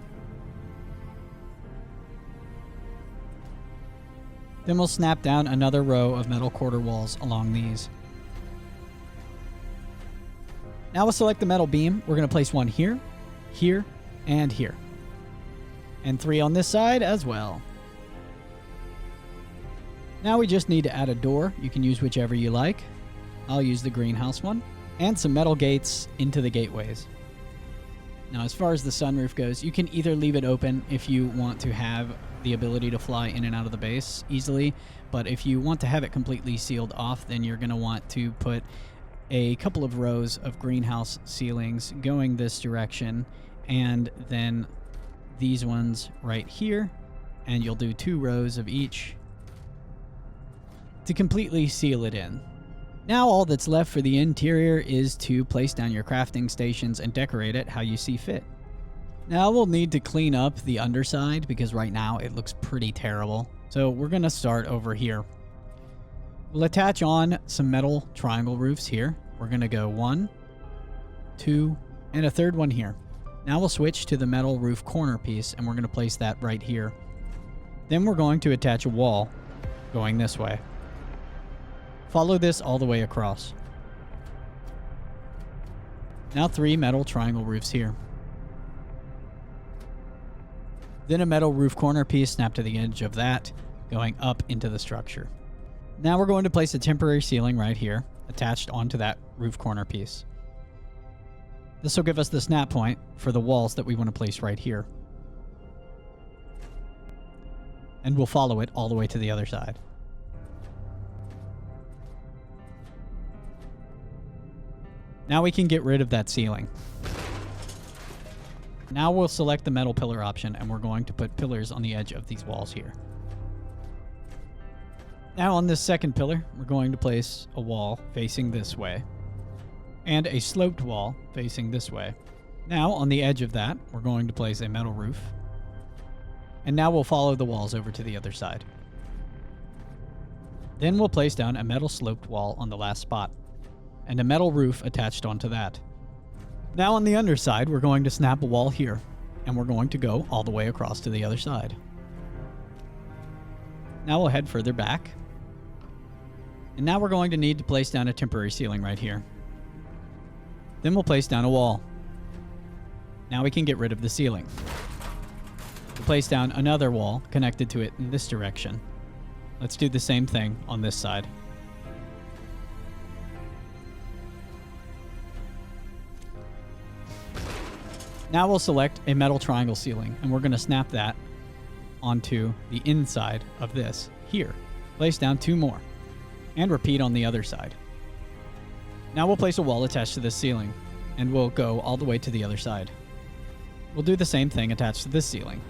S2: Then we'll snap down another row of metal quarter walls along these. Now we'll select the metal beam. We're going to place one here, here, and here. And 3 on this side as well. Now we just need to add a door. You can use whichever you like. I'll use the greenhouse one. And some metal gates into the gateways. Now as far as the sunroof goes, you can either leave it open if you want to have the ability to fly in and out of the base easily, but if you want to have it completely sealed off, then you're going to want to put a couple of rows of greenhouse ceilings going this direction, and then these ones right here, and you'll do 2 rows of each to completely seal it in. Now all that's left for the interior is to place down your crafting stations and decorate it how you see fit. Now we'll need to clean up the underside because right now it looks pretty terrible. So we're going to start over here. We'll attach on some metal triangle roofs here. We're going to go 1, 2, and a third one here. Now we'll switch to the metal roof corner piece, and we're going to place that right here. Then we're going to attach a wall going this way. Follow this all the way across. Now 3 metal triangle roofs here. Then a metal roof corner piece snapped to the edge of that, going up into the structure. Now we're going to place a temporary ceiling right here, attached onto that roof corner piece. This will give us the snap point for the walls that we want to place right here. And we'll follow it all the way to the other side. Now we can get rid of that ceiling. Now we'll select the metal pillar option, and we're going to put pillars on the edge of these walls here. Now on this second pillar, we're going to place a wall facing this way, and a sloped wall facing this way. Now on the edge of that, we're going to place a metal roof, and now we'll follow the walls over to the other side. Then we'll place down a metal sloped wall on the last spot, and a metal roof attached onto that. Now on the underside, we're going to snap a wall here, and we're going to go all the way across to the other side. Now we'll head further back. And now we're going to need to place down a temporary ceiling right here. Then we'll place down a wall. Now we can get rid of the ceiling. We'll place down another wall connected to it in this direction. Let's do the same thing on this side. Now we'll select a metal triangle ceiling, and we're going to snap that onto the inside of this here. Place down 2 more, and repeat on the other side. Now we'll place a wall attached to this ceiling, and we'll go all the way to the other side. We'll do the same thing attached to this ceiling.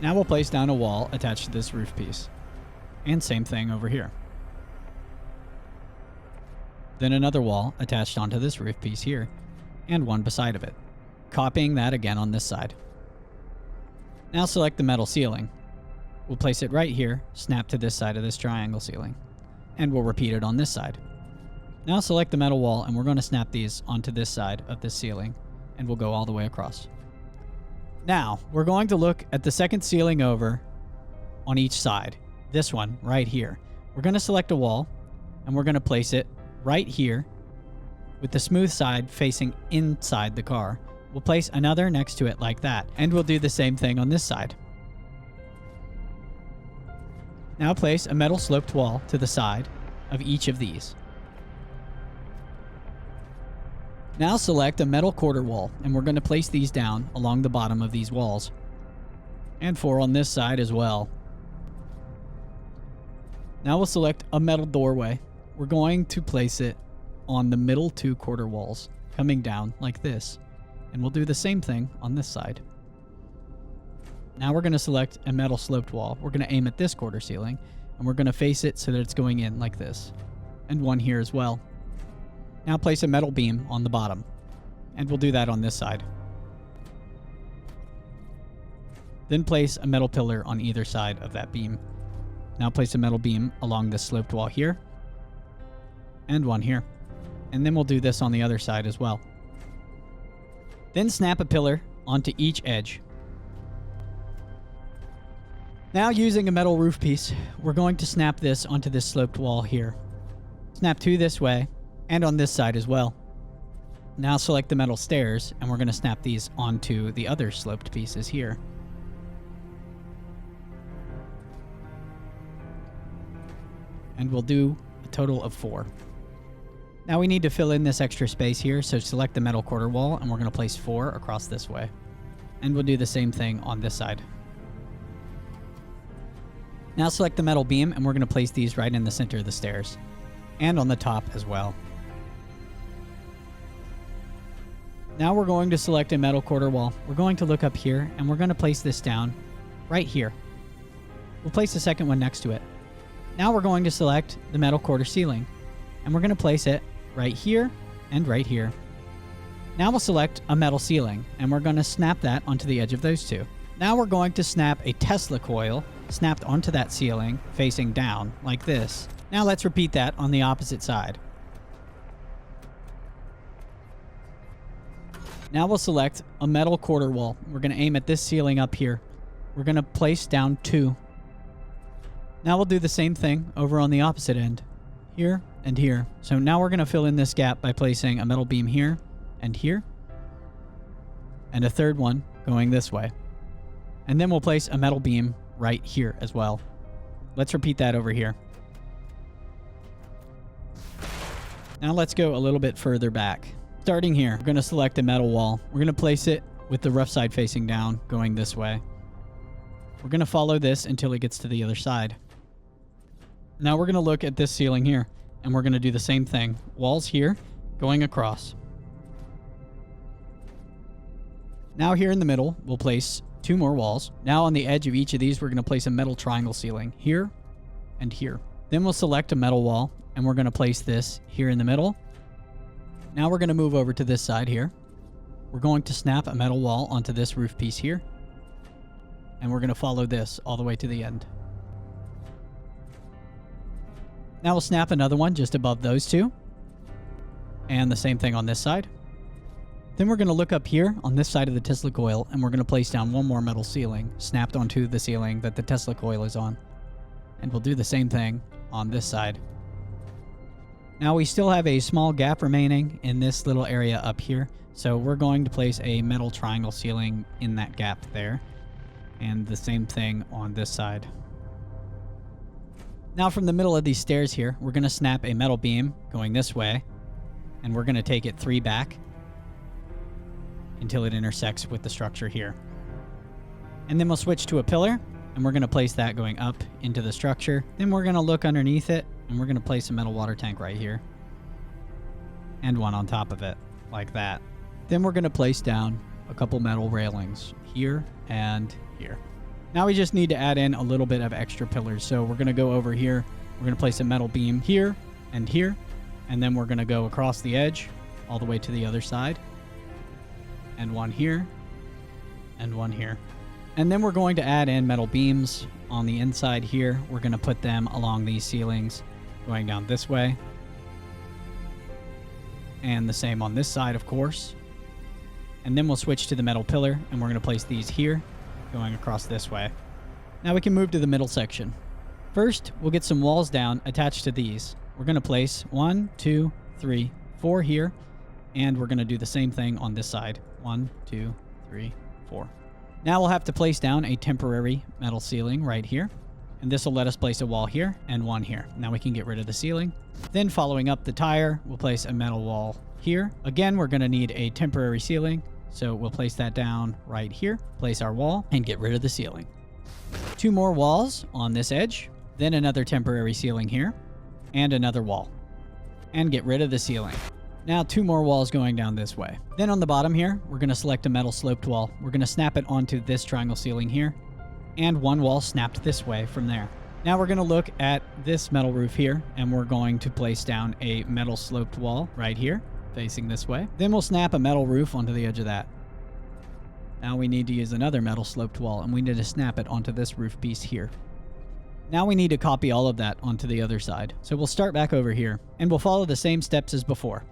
S2: Now we'll place down a wall attached to this roof piece, and same thing over here. Then another wall attached onto this roof piece here, and one beside of it. Copying that again on this side. Now select the metal ceiling. We'll place it right here, snap to this side of this triangle ceiling, and we'll repeat it on this side. Now select the metal wall, and we're going to snap these onto this side of this ceiling, and we'll go all the way across. Now, we're going to look at the second ceiling over on each side. This one right here. We're going to select a wall, and we're going to place it right here with the smooth side facing inside the car. We'll place another next to it like that, and we'll do the same thing on this side. Now place a metal sloped wall to the side of each of these. Now select a metal quarter wall, and we're going to place these down along the bottom of these walls. And 4 on this side as well. Now we'll select a metal doorway. We're going to place it on the middle 2 quarter walls, coming down like this. And we'll do the same thing on this side. Now we're going to select a metal sloped wall. We're going to aim at this quarter ceiling, and we're going to face it so that it's going in like this. And one here as well. Now place a metal beam on the bottom, and we'll do that on this side. Then place a metal pillar on either side of that beam. Now place a metal beam along this sloped wall here, and one here. And then we'll do this on the other side as well. Then snap a pillar onto each edge. Now using a metal roof piece, we're going to snap this onto this sloped wall here. Snap 2 this way, and on this side as well. Now select the metal stairs, and we're going to snap these onto the other sloped pieces here. And we'll do a total of 4. Now we need to fill in this extra space here, so select the metal quarter wall, and we're going to place 4 across this way. And we'll do the same thing on this side. Now select the metal beam, and we're going to place these right in the center of the stairs. And on the top as well. Now we're going to select a metal quarter wall. We're going to look up here, and we're going to place this down right here. We'll place the second one next to it. Now we're going to select the metal quarter ceiling, and we're going to place it right here and right here. Now we'll select a metal ceiling, and we're going to snap that onto the edge of those 2. Now we're going to snap a Tesla coil snapped onto that ceiling facing down like this. Now let's repeat that on the opposite side. Now we'll select a metal quarter wall. We're going to aim at this ceiling up here. We're going to place down 2. Now we'll do the same thing over on the opposite end. Here and here. So now we're going to fill in this gap by placing a metal beam here and here. And a third one going this way. And then we'll place a metal beam right here as well. Let's repeat that over here. Now let's go a little bit further back. Starting here, we're going to select a metal wall. We're going to place it with the rough side facing down, going this way. We're going to follow this until it gets to the other side. Now we're going to look at this ceiling here, and we're going to do the same thing. Walls here, going across. Now here in the middle, we'll place 2 more walls. Now on the edge of each of these, we're going to place a metal triangle ceiling here and here. Then we'll select a metal wall, and we're going to place this here in the middle. Now we're going to move over to this side here. We're going to snap a metal wall onto this roof piece here. And we're going to follow this all the way to the end. Now we'll snap another one just above those two. And the same thing on this side. Then we're going to look up here on this side of the Tesla coil, and we're going to place down one more metal ceiling snapped onto the ceiling that the Tesla coil is on. And we'll do the same thing on this side. Now we still have a small gap remaining in this little area up here, so we're going to place a metal triangle ceiling in that gap there. And the same thing on this side. Now from the middle of these stairs here, we're going to snap a metal beam going this way, and we're going to take it 3 back until it intersects with the structure here. And then we'll switch to a pillar, and we're going to place that going up into the structure. Then we're going to look underneath it, and we're going to place a metal water tank right here. And one on top of it, like that. Then we're going to place down a couple metal railings here and here. Now we just need to add in a little bit of extra pillars. So we're going to go over here. We're going to place a metal beam here and here. And then we're going to go across the edge all the way to the other side. And one here. And one here. And then we're going to add in metal beams on the inside here. We're going to put them along these ceilings going down this way. And the same on this side, of course. And then we'll switch to the metal pillar, and we're going to place these here going across this way. Now we can move to the middle section. First, we'll get some walls down attached to these. We're going to place 1, 2, 3, 4 here, and we're going to do the same thing on this side. 1, 2, 3, 4. Now we'll have to place down a temporary metal ceiling right here, and this will let us place a wall here and one here. Now we can get rid of the ceiling. Then following up the tire, we'll place a metal wall here. Again, we're going to need a temporary ceiling, so we'll place that down right here, place our wall, and get rid of the ceiling. 2 more walls on this edge, then another temporary ceiling here, and another wall. And get rid of the ceiling. Now 2 more walls going down this way. Then on the bottom here, we're going to select a metal sloped wall. We're going to snap it onto this triangle ceiling here, and one wall snapped this way from there. Now we're going to look at this metal roof here, and we're going to place down a metal sloped wall right here, facing this way. Then we'll snap a metal roof onto the edge of that. Now we need to use another metal sloped wall, and we need to snap it onto this roof piece here. Now we need to copy all of that onto the other side. So we'll start back over here, and we'll follow the same steps as before.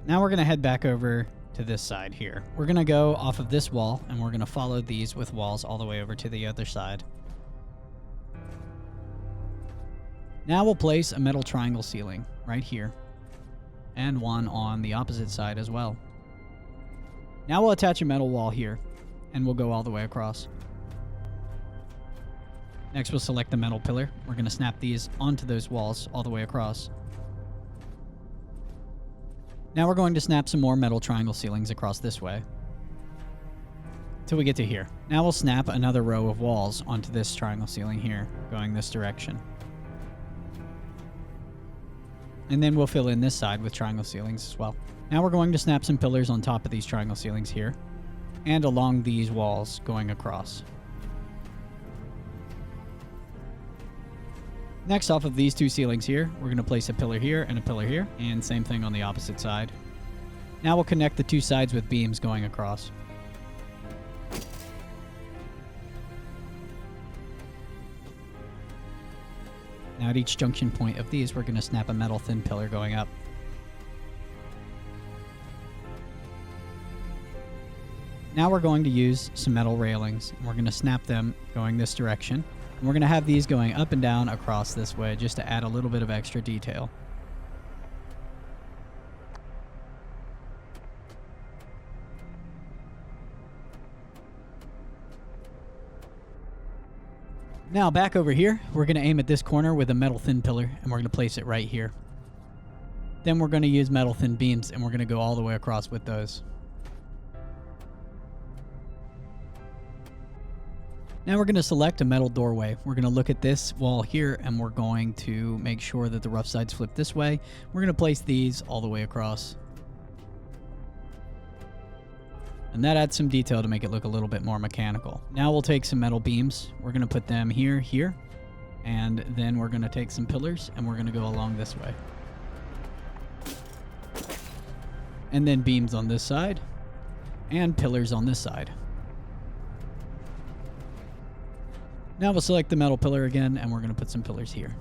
S2: Now we're going to head back over to this side here. We're going to go off of this wall, and we're going to follow these with walls all the way over to the other side. Now we'll place a metal triangle ceiling right here, and one on the opposite side as well. Now we'll attach a metal wall here, and we'll go all the way across. Next we'll select the metal pillar. We're going to snap these onto those walls all the way across. Now we're going to snap some more metal triangle ceilings across this way till we get to here. Now we'll snap another row of walls onto this triangle ceiling here, going this direction. And then we'll fill in this side with triangle ceilings as well. Now we're going to snap some pillars on top of these triangle ceilings here and along these walls going across. Next, off of these 2 ceilings here, we're going to place a pillar here and a pillar here, and same thing on the opposite side. Now we'll connect the 2 sides with beams going across. Now at each junction point of these, we're going to snap a metal thin pillar going up. Now we're going to use some metal railings, and we're going to snap them going this direction. And we're going to have these going up and down across this way just to add a little bit of extra detail. Now back over here, we're going to aim at this corner with a metal thin pillar, and we're going to place it right here. Then we're going to use metal thin beams, and we're going to go all the way across with those. Now we're going to select a metal doorway. We're going to look at this wall here, and we're going to make sure that the rough sides flip this way. We're going to place these all the way across. And that adds some detail to make it look a little bit more mechanical. Now we'll take some metal beams. We're going to put them here, and then we're going to take some pillars, and we're going to go along this way. And then beams on this side. And pillars on this side. Now we'll select the metal pillar again, and we're going to put some pillars here.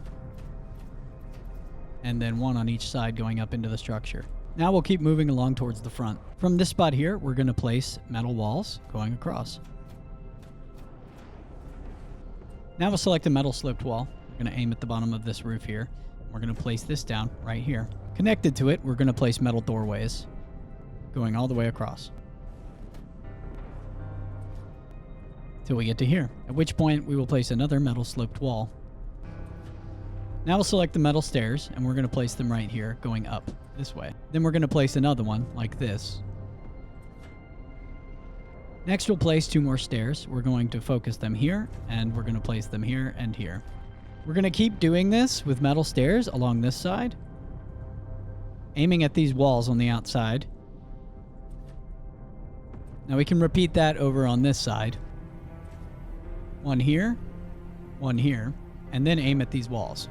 S2: And then one on each side going up into the structure. Now we'll keep moving along towards the front. From this spot here, we're going to place metal walls going across. Now we'll select a metal sloped wall. We're going to aim at the bottom of this roof here. We're going to place this down right here. Connected to it, we're going to place metal doorways going all the way across till we get to here, at which point we will place another metal sloped wall. Now we'll select the metal stairs, and we're going to place them right here, going up this way. Then we're going to place another one like this. Next, we'll place 2 more stairs. We're going to focus them here, and we're going to place them here and here. We're going to keep doing this with metal stairs along this side, aiming at these walls on the outside. Now we can repeat that over on this side. One here, and then aim at these walls.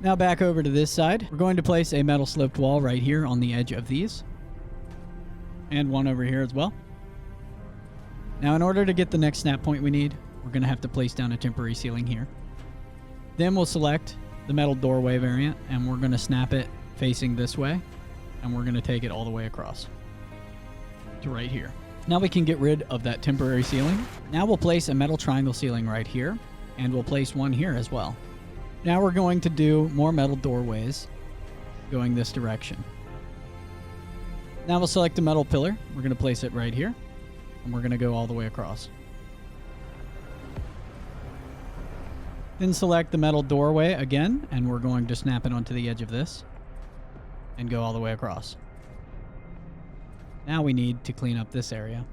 S2: Now back over to this side. We're going to place a metal sloped wall right here on the edge of these. And one over here as well. Now in order to get the next snap point we need, we're going to have to place down a temporary ceiling here. Then we'll select the metal doorway variant, and we're going to snap it facing this way. And we're going to take it all the way across to right here. Now we can get rid of that temporary ceiling. Now we'll place a metal triangle ceiling right here, and we'll place one here as well. Now we're going to do more metal doorways going this direction. Now we'll select a metal pillar. We're going to place it right here, and we're going to go all the way across. Then select the metal doorway again, and we're going to snap it onto the edge of this and go all the way across. Now we need to clean up this area.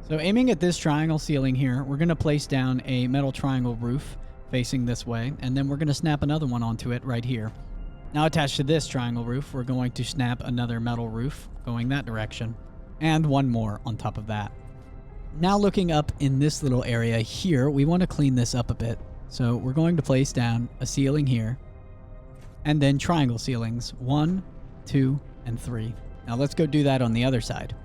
S2: So aiming at this triangle ceiling here, we're going to place down a metal triangle roof facing this way, and then we're going to snap another one onto it right here. Now attached to this triangle roof, we're going to snap another metal roof going that direction, and one more on top of that. Now looking up in this little area here, we want to clean this up a bit. So we're going to place down a ceiling here, and then triangle ceilings, 1, 2, and 3. Now let's go do that on the other side.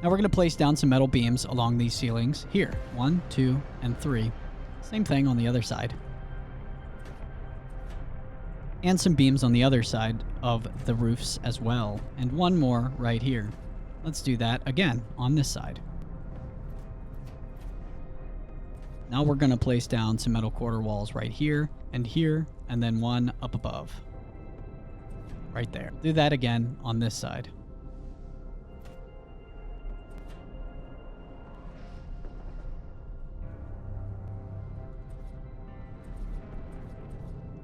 S2: Now we're going to place down some metal beams along these ceilings here. 1, 2, and 3. Same thing on the other side. And some beams on the other side of the roofs as well. And one more right here. Let's do that again on this side. Now we're going to place down some metal quarter walls right here, and then one up above. Right there. Do that again on this side.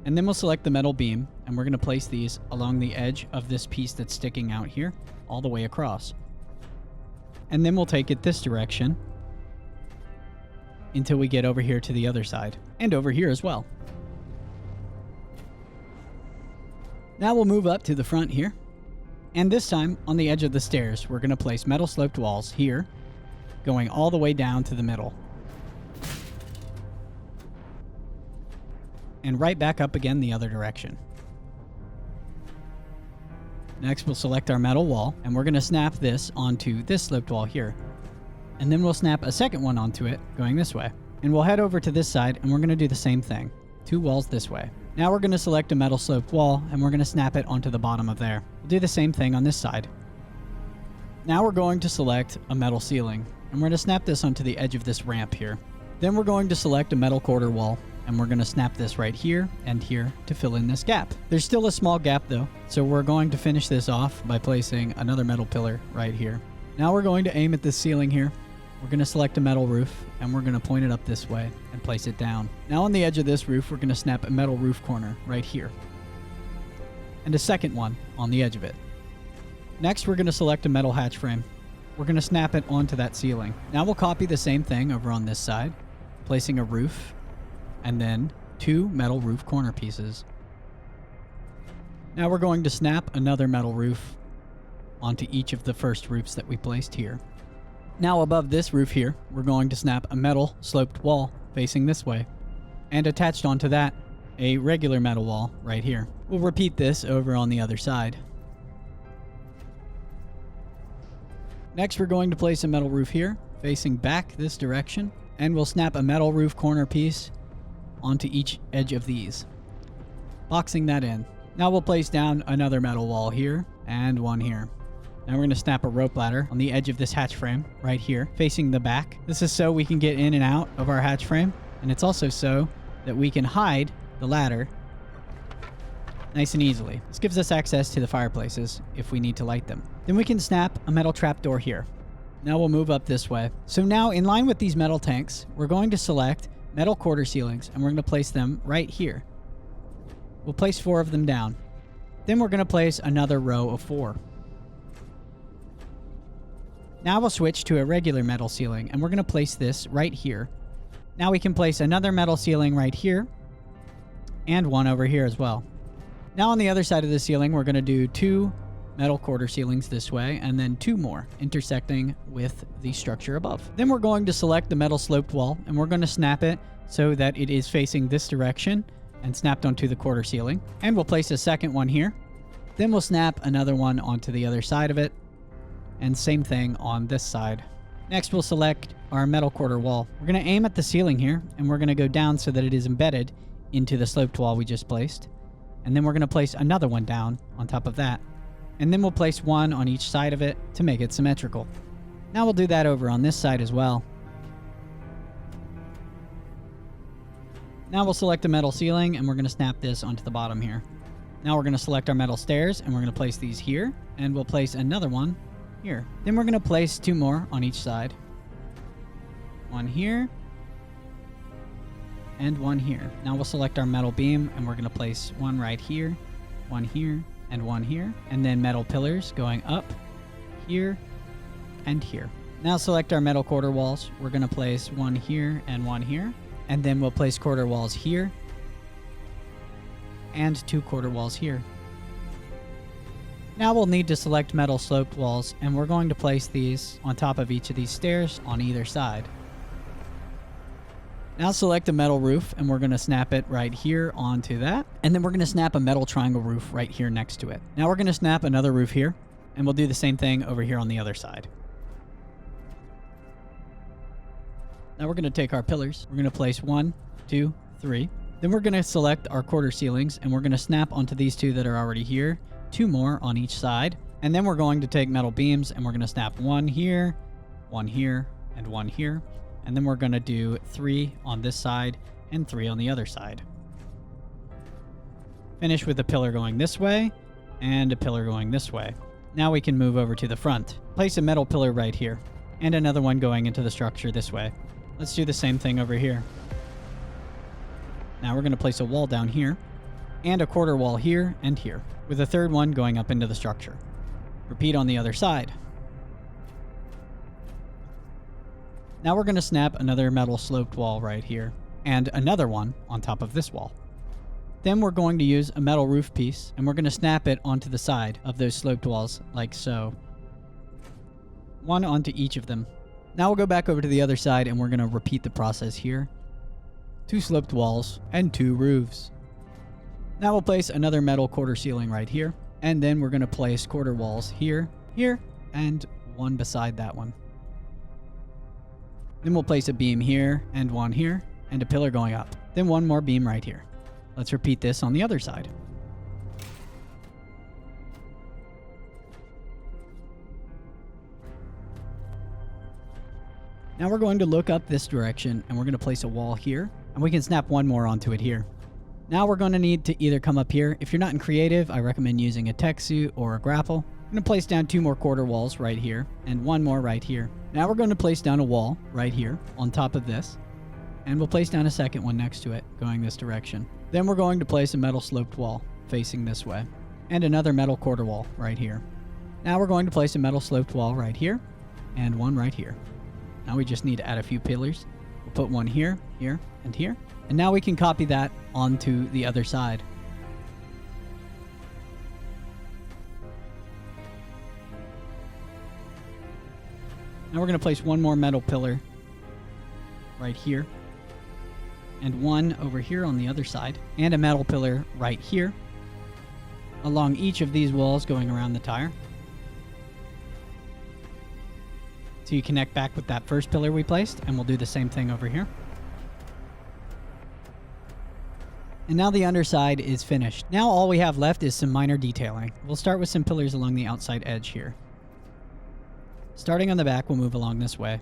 S2: And then we'll select the metal beam, and we're going to place these along the edge of this piece that's sticking out here, all the way across. And then we'll take it this direction until we get over here to the other side, and over here as well. Now we'll move up to the front here, and this time on the edge of the stairs, we're going to place metal sloped walls here, going all the way down to the middle. And right back up again the other direction. Next, we'll select our metal wall, and we're going to snap this onto this sloped wall here. And then we'll snap a second one onto it, going this way. And we'll head over to this side, and we're going to do the same thing. 2 walls this way. Now we're going to select a metal sloped wall, and we're going to snap it onto the bottom of there. We'll do the same thing on this side. Now we're going to select a metal ceiling, and we're going to snap this onto the edge of this ramp here. Then we're going to select a metal quarter wall, and we're going to snap this right here and here to fill in this gap. There's still a small gap though, so we're going to finish this off by placing another metal pillar right here. Now we're going to aim at this ceiling here. We're going to select a metal roof, and we're going to point it up this way and place it down. Now on the edge of this roof, we're going to snap a metal roof corner right here, and a second one on the edge of it. Next, we're going to select a metal hatch frame. We're going to snap it onto that ceiling. Now we'll copy the same thing over on this side, placing a roof, and then 2 metal roof corner pieces. Now we're going to snap another metal roof onto each of the first roofs that we placed here. Now above this roof here, we're going to snap a metal sloped wall facing this way. And attached onto that, a regular metal wall right here. We'll repeat this over on the other side. Next, we're going to place a metal roof here, facing back this direction, and we'll snap a metal roof corner piece onto each edge of these, boxing that in. Now we'll place down another metal wall here, and one here. Now we're going to snap a rope ladder on the edge of this hatch frame right here, facing the back. This is so we can get in and out of our hatch frame, and it's also so that we can hide the ladder nice and easily. This gives us access to the fireplaces if we need to light them. Then we can snap a metal trapdoor here. Now we'll move up this way. So now, in line with these metal tanks, we're going to select metal quarter ceilings, and we're going to place them right here. We'll place 4 of them down. Then we're going to place another row of 4. Now we'll switch to a regular metal ceiling, and we're going to place this right here. Now we can place another metal ceiling right here, and one over here as well. Now on the other side of the ceiling, we're going to do 2 metal quarter ceilings this way, and then 2 more intersecting with the structure above. Then we're going to select the metal sloped wall, and we're going to snap it so that it is facing this direction and snapped onto the quarter ceiling. And we'll place a second one here. Then we'll snap another one onto the other side of it, and same thing on this side. Next, we'll select our metal quarter wall. We're going to aim at the ceiling here, and we're going to go down so that it is embedded into the sloped wall we just placed. And then we're going to place another one down on top of that. And then we'll place one on each side of it to make it symmetrical. Now we'll do that over on this side as well. Now we'll select a metal ceiling, and we're going to snap this onto the bottom here. Now we're going to select our metal stairs, and we're going to place these here, and we'll place another one here. Then we're going to place 2 more on each side. One here, and one here. Now we'll select our metal beam, and we're going to place one right here, one here, and one here. And then metal pillars going up, here, and here. Now select our metal quarter walls. We're going to place one here and one here. And then we'll place quarter walls here, and 2 quarter walls here. Now we'll need to select metal sloped walls, and we're going to place these on top of each of these stairs on either side. Now select a metal roof, and we're going to snap it right here onto that. And then we're going to snap a metal triangle roof right here next to it. Now we're going to snap another roof here, and we'll do the same thing over here on the other side. Now we're going to take our pillars. We're going to place 1, 2, 3. Then we're going to select our quarter ceilings, and we're going to snap onto these 2 that are already here, 2 more on each side. And then we're going to take metal beams, and we're going to snap 1 here, and 1 here. And then we're going to do 3 on this side and 3 on the other side. Finish with a pillar going this way and a pillar going this way. Now we can move over to the front. Place a metal pillar right here and another one going into the structure this way. Let's do the same thing over here. Now we're going to place a wall down here and a quarter wall here and here, with a third one going up into the structure. Repeat on the other side. Now we're going to snap another metal sloped wall right here, and another one on top of this wall. Then we're going to use a metal roof piece, and we're going to snap it onto the side of those sloped walls, like so. 1 onto each of them. Now we'll go back over to the other side, and we're going to repeat the process here. 2 sloped walls, and 2 roofs. Now we'll place another metal quarter ceiling right here, and then we're going to place quarter walls here, here, and one beside that one. Then we'll place a beam here, and one here, and a pillar going up. Then one more beam right here. Let's repeat this on the other side. Now we're going to look up this direction, and we're going to place a wall here, and we can snap one more onto it here. Now we're going to need to either come up here. If you're not in creative, I recommend using a tech suit or a grapple. I'm going to place down 2 more quarter walls right here, and 1 more right here. Now we're going to place down a wall right here on top of this, and we'll place down a second one next to it, going this direction. Then we're going to place a metal sloped wall facing this way, and another metal quarter wall right here. Now we're going to place a metal sloped wall right here, and one right here. Now we just need to add a few pillars. We'll put one here, here, and here. And now we can copy that onto the other side. Now we're going to place one more metal pillar right here.
S1: and one over here on the other side, and a metal pillar right here along each of these walls going around the tire. So you connect back with that first pillar we placed, and we'll do the same thing over here. And now the underside is finished. Now all we have left is some minor detailing. We'll start with some pillars along the outside edge here. Starting on the back, we'll move along this way.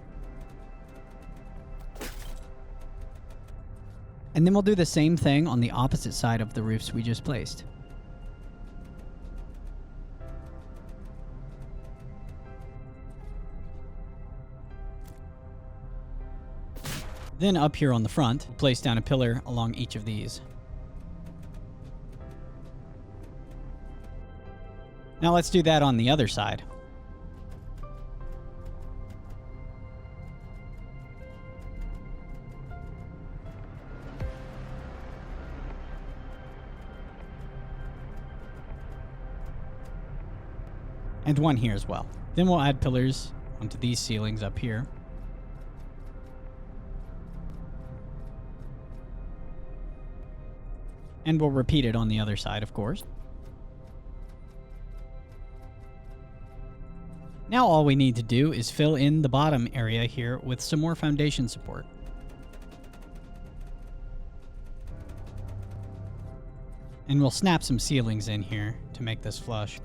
S1: And then we'll do the same thing on the opposite side of the roofs we just placed. Then up here on the front, we'll place down a pillar along each of these. Now let's do that on the other side. And one here as well. Then we'll add pillars onto these ceilings up here. And we'll repeat it on the other side, of course. Now all we need to do is fill in the bottom area here with some more foundation support. And we'll snap some ceilings in here to make this flush.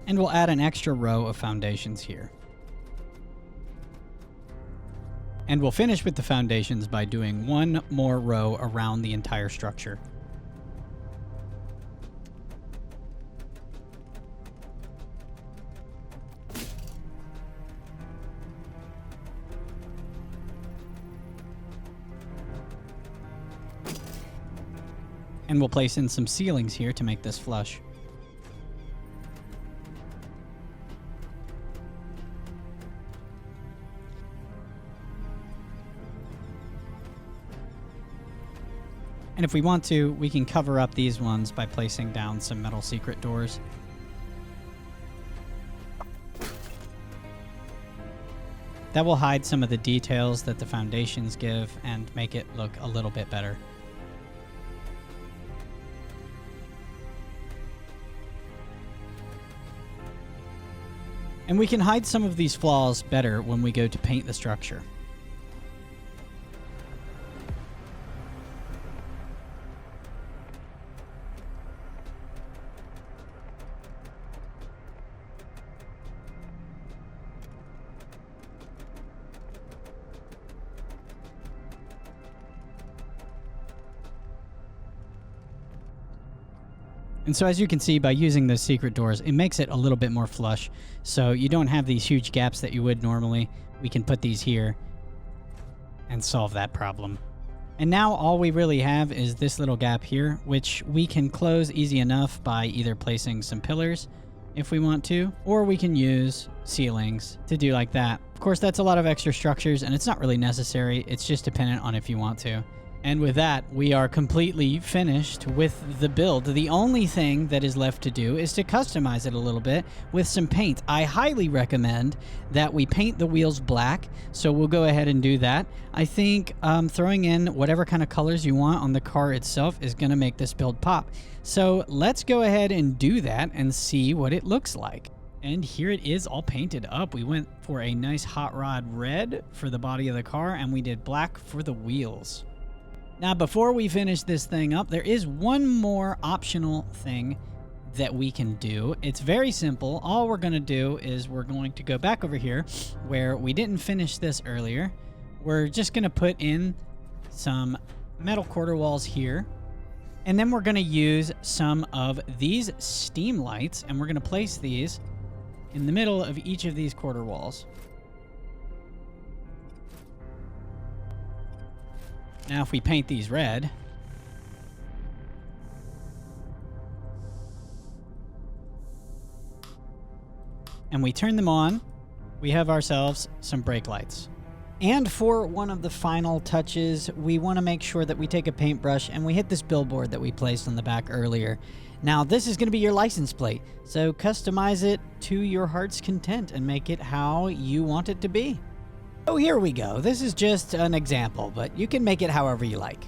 S1: And we'll add an extra row of foundations here. And we'll finish with the foundations by doing one more row around the entire structure. And we'll place in some ceilings here to make this flush. And if we want to, we can cover up these ones by placing down some metal secret doors. That will hide some of the details that the foundations give and make it look a little bit better. And we can hide some of these flaws better when we go to paint the structure. And so as you can see, by using those secret doors, it makes it a little bit more flush. So you don't have these huge gaps that you would normally. We can put these here and solve that problem. And now all we really have is this little gap here, which we can close easy enough by either placing some pillars if we want to, or we can use ceilings to do like that. Of course, that's a lot of extra structures and it's not really necessary. It's just dependent on if you want to. And with that, we are completely finished with the build. The only thing that is left to do is to customize it a little bit with some paint. I highly recommend that we paint the wheels black, so we'll go ahead and do that. I think throwing in whatever kind of colors you want on the car itself is going to make this build pop. So let's go ahead and do that and see what it looks like. And here it is all painted up. We went for a nice hot rod red for the body of the car, and we did black for the wheels. Now, before we finish this thing up, there is one more optional thing that we can do. It's very simple. All we're going to do is we're going to go back over here where we didn't finish this earlier. We're just going to put in some metal quarter walls here. And then we're going to use some of these steam lights, and we're going to place these in the middle of each of these quarter walls. Now, if we paint these red, and we turn them on, we have ourselves some brake lights. And for one of the final touches, we want to make sure that we take a paintbrush and we hit this billboard that we placed on the back earlier. Now, this is going to be your license plate, so customize it to your heart's content and make it how you want it to be. So here we go. This is just an example, but you can make it however you like.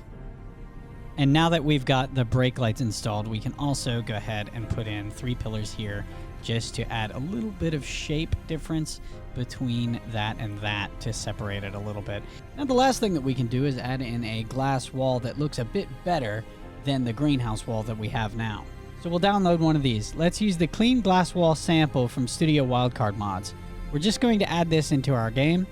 S1: And now that we've got the brake lights installed, we can also go ahead and put in 3 pillars here just to add a little bit of shape difference between that and that to separate it a little bit. Now the last thing that we can do is add in a glass wall that looks a bit better than the greenhouse wall that we have now. So we'll download one of these. Let's use the clean glass wall sample from Studio Wildcard Mods. We're just going to add this into our game,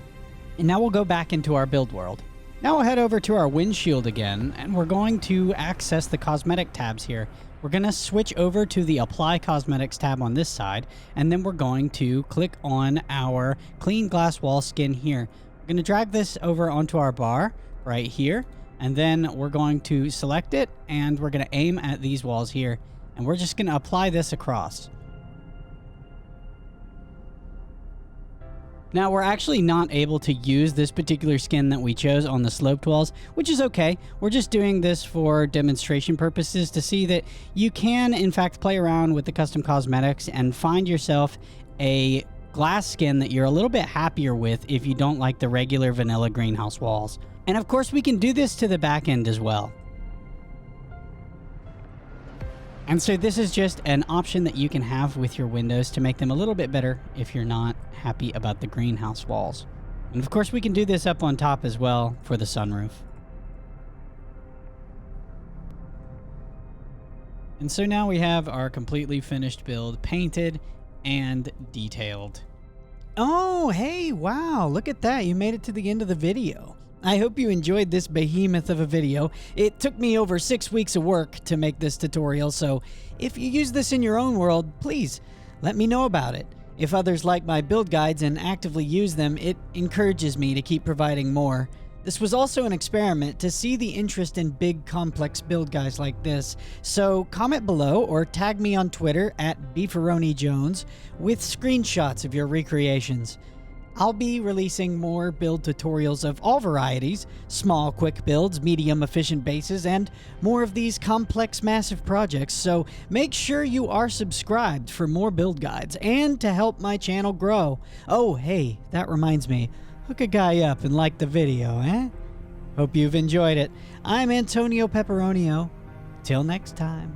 S1: and now we'll go back into our build world. Now we'll head over to our windshield again, and we're going to access the cosmetic tabs here. We're going to switch over to the Apply Cosmetics tab on this side, and then we're going to click on our clean glass wall skin here. We're going to drag this over onto our bar right here, and then we're going to select it, and we're going to aim at these walls here, and we're just going to apply this across. Now, we're actually not able to use this particular skin that we chose on the sloped walls, which is okay. We're just doing this for demonstration purposes to see that you can, in fact, play around with the custom cosmetics and find yourself a glass skin that you're a little bit happier with if you don't like the regular vanilla greenhouse walls. And of course, we can do this to the back end as well. And so this is just an option that you can have with your windows to make them a little bit better if you're not happy about the greenhouse walls. And of course we can do this up on top as well for the sunroof. And so now we have our completely finished build painted and detailed. Oh, hey, wow, look at that. You made it to the end of the video. I hope you enjoyed this behemoth of a video. It took me over 6 weeks of work to make this tutorial, so if you use this in your own world, please let me know about it. If others like my build guides and actively use them, it encourages me to keep providing more. This was also an experiment to see the interest in big, complex build guides like this, so comment below or tag me on Twitter at @BeefaroniJones with screenshots of your recreations. I'll be releasing more build tutorials of all varieties, small quick builds, medium efficient bases, and more of these complex massive projects, so make sure you are subscribed for more build guides and to help my channel grow. Oh hey, that reminds me, hook a guy up and like the video, eh? Hope you've enjoyed it. I'm Antonio Pepperonio. Till next time.